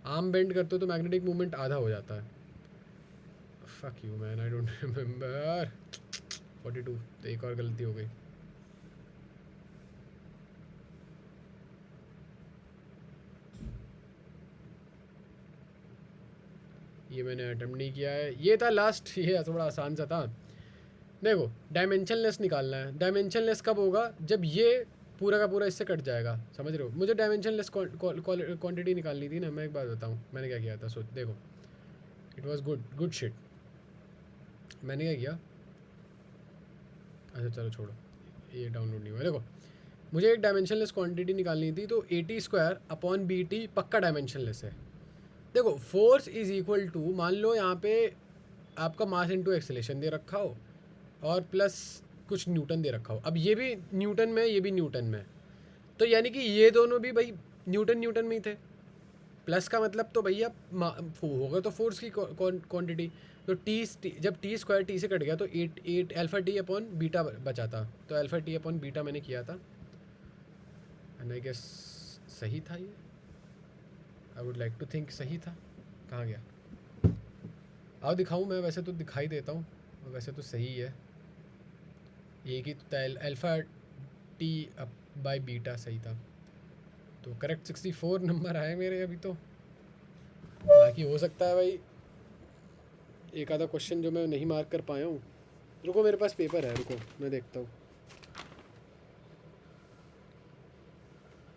आर्म बेंड करते हो तो मैग्नेटिक मूवमेंट आधा हो जाता है। Fuck you man, I don't remember. 42, तो एक और गलती हो गई। ये मैंने अटेम्प्ट नहीं किया है, ये था लास्ट, ये थोड़ा आसान सा था। देखो डायमेंशनलेस निकालना है। डायमेंशनलेस कब होगा, जब ये पूरा का पूरा इससे कट जाएगा, समझ रहे हो। मुझे डायमेंशनलेस क्वांटिटी निकालनी थी ना। मैं एक बात बताऊँ मैंने क्या किया था, सोच देखो, इट वाज गुड शिट। मैंने क्या किया, अच्छा चलो छोड़ो, ये डाउनलोड नहीं हुआ। देखो मुझे एक डायमेंशनलेस क्वांटिटी निकालनी थी, तो AT² / BT पक्का डायमेंशनलेस है। देखो फोर्स इज़ इक्वल टू, मान लो यहाँ पे आपका मास इनटू एक्सेलेरेशन दे रखा हो, और प्लस कुछ न्यूटन दे रखा हो। अब ये भी न्यूटन में, ये भी न्यूटन में, तो यानी कि ये दोनों भी भाई न्यूटन न्यूटन में ही थे। प्लस का मतलब तो भैया होगा तो फोर्स की क्वांटिटी। तो जब T² T से कट गया तो 8 α/T/बीटा बचा था, तो α/T/बीटा मैंने किया था, एंड आई गेस सही था ये। I would like to think सही था। कहाँ गया, आओ दिखाऊं मैं, वैसे तो दिखाई देता हूँ, वैसे तो सही है। ये कि α/T/बीटा सही था। तो करेक्ट 64 नंबर आए मेरे अभी तो। बाकी हो सकता है भाई एक आधा क्वेश्चन जो मैं नहीं मार्क कर पाया हूँ। रुको मेरे पास पेपर है, रुको मैं देखता हूँ।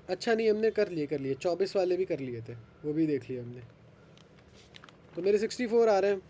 अच्छा नहीं, हमने कर लिए 24 वाले भी कर लिए थे, वो भी देख लिए हमने। तो मेरे 64 आ रहे हैं।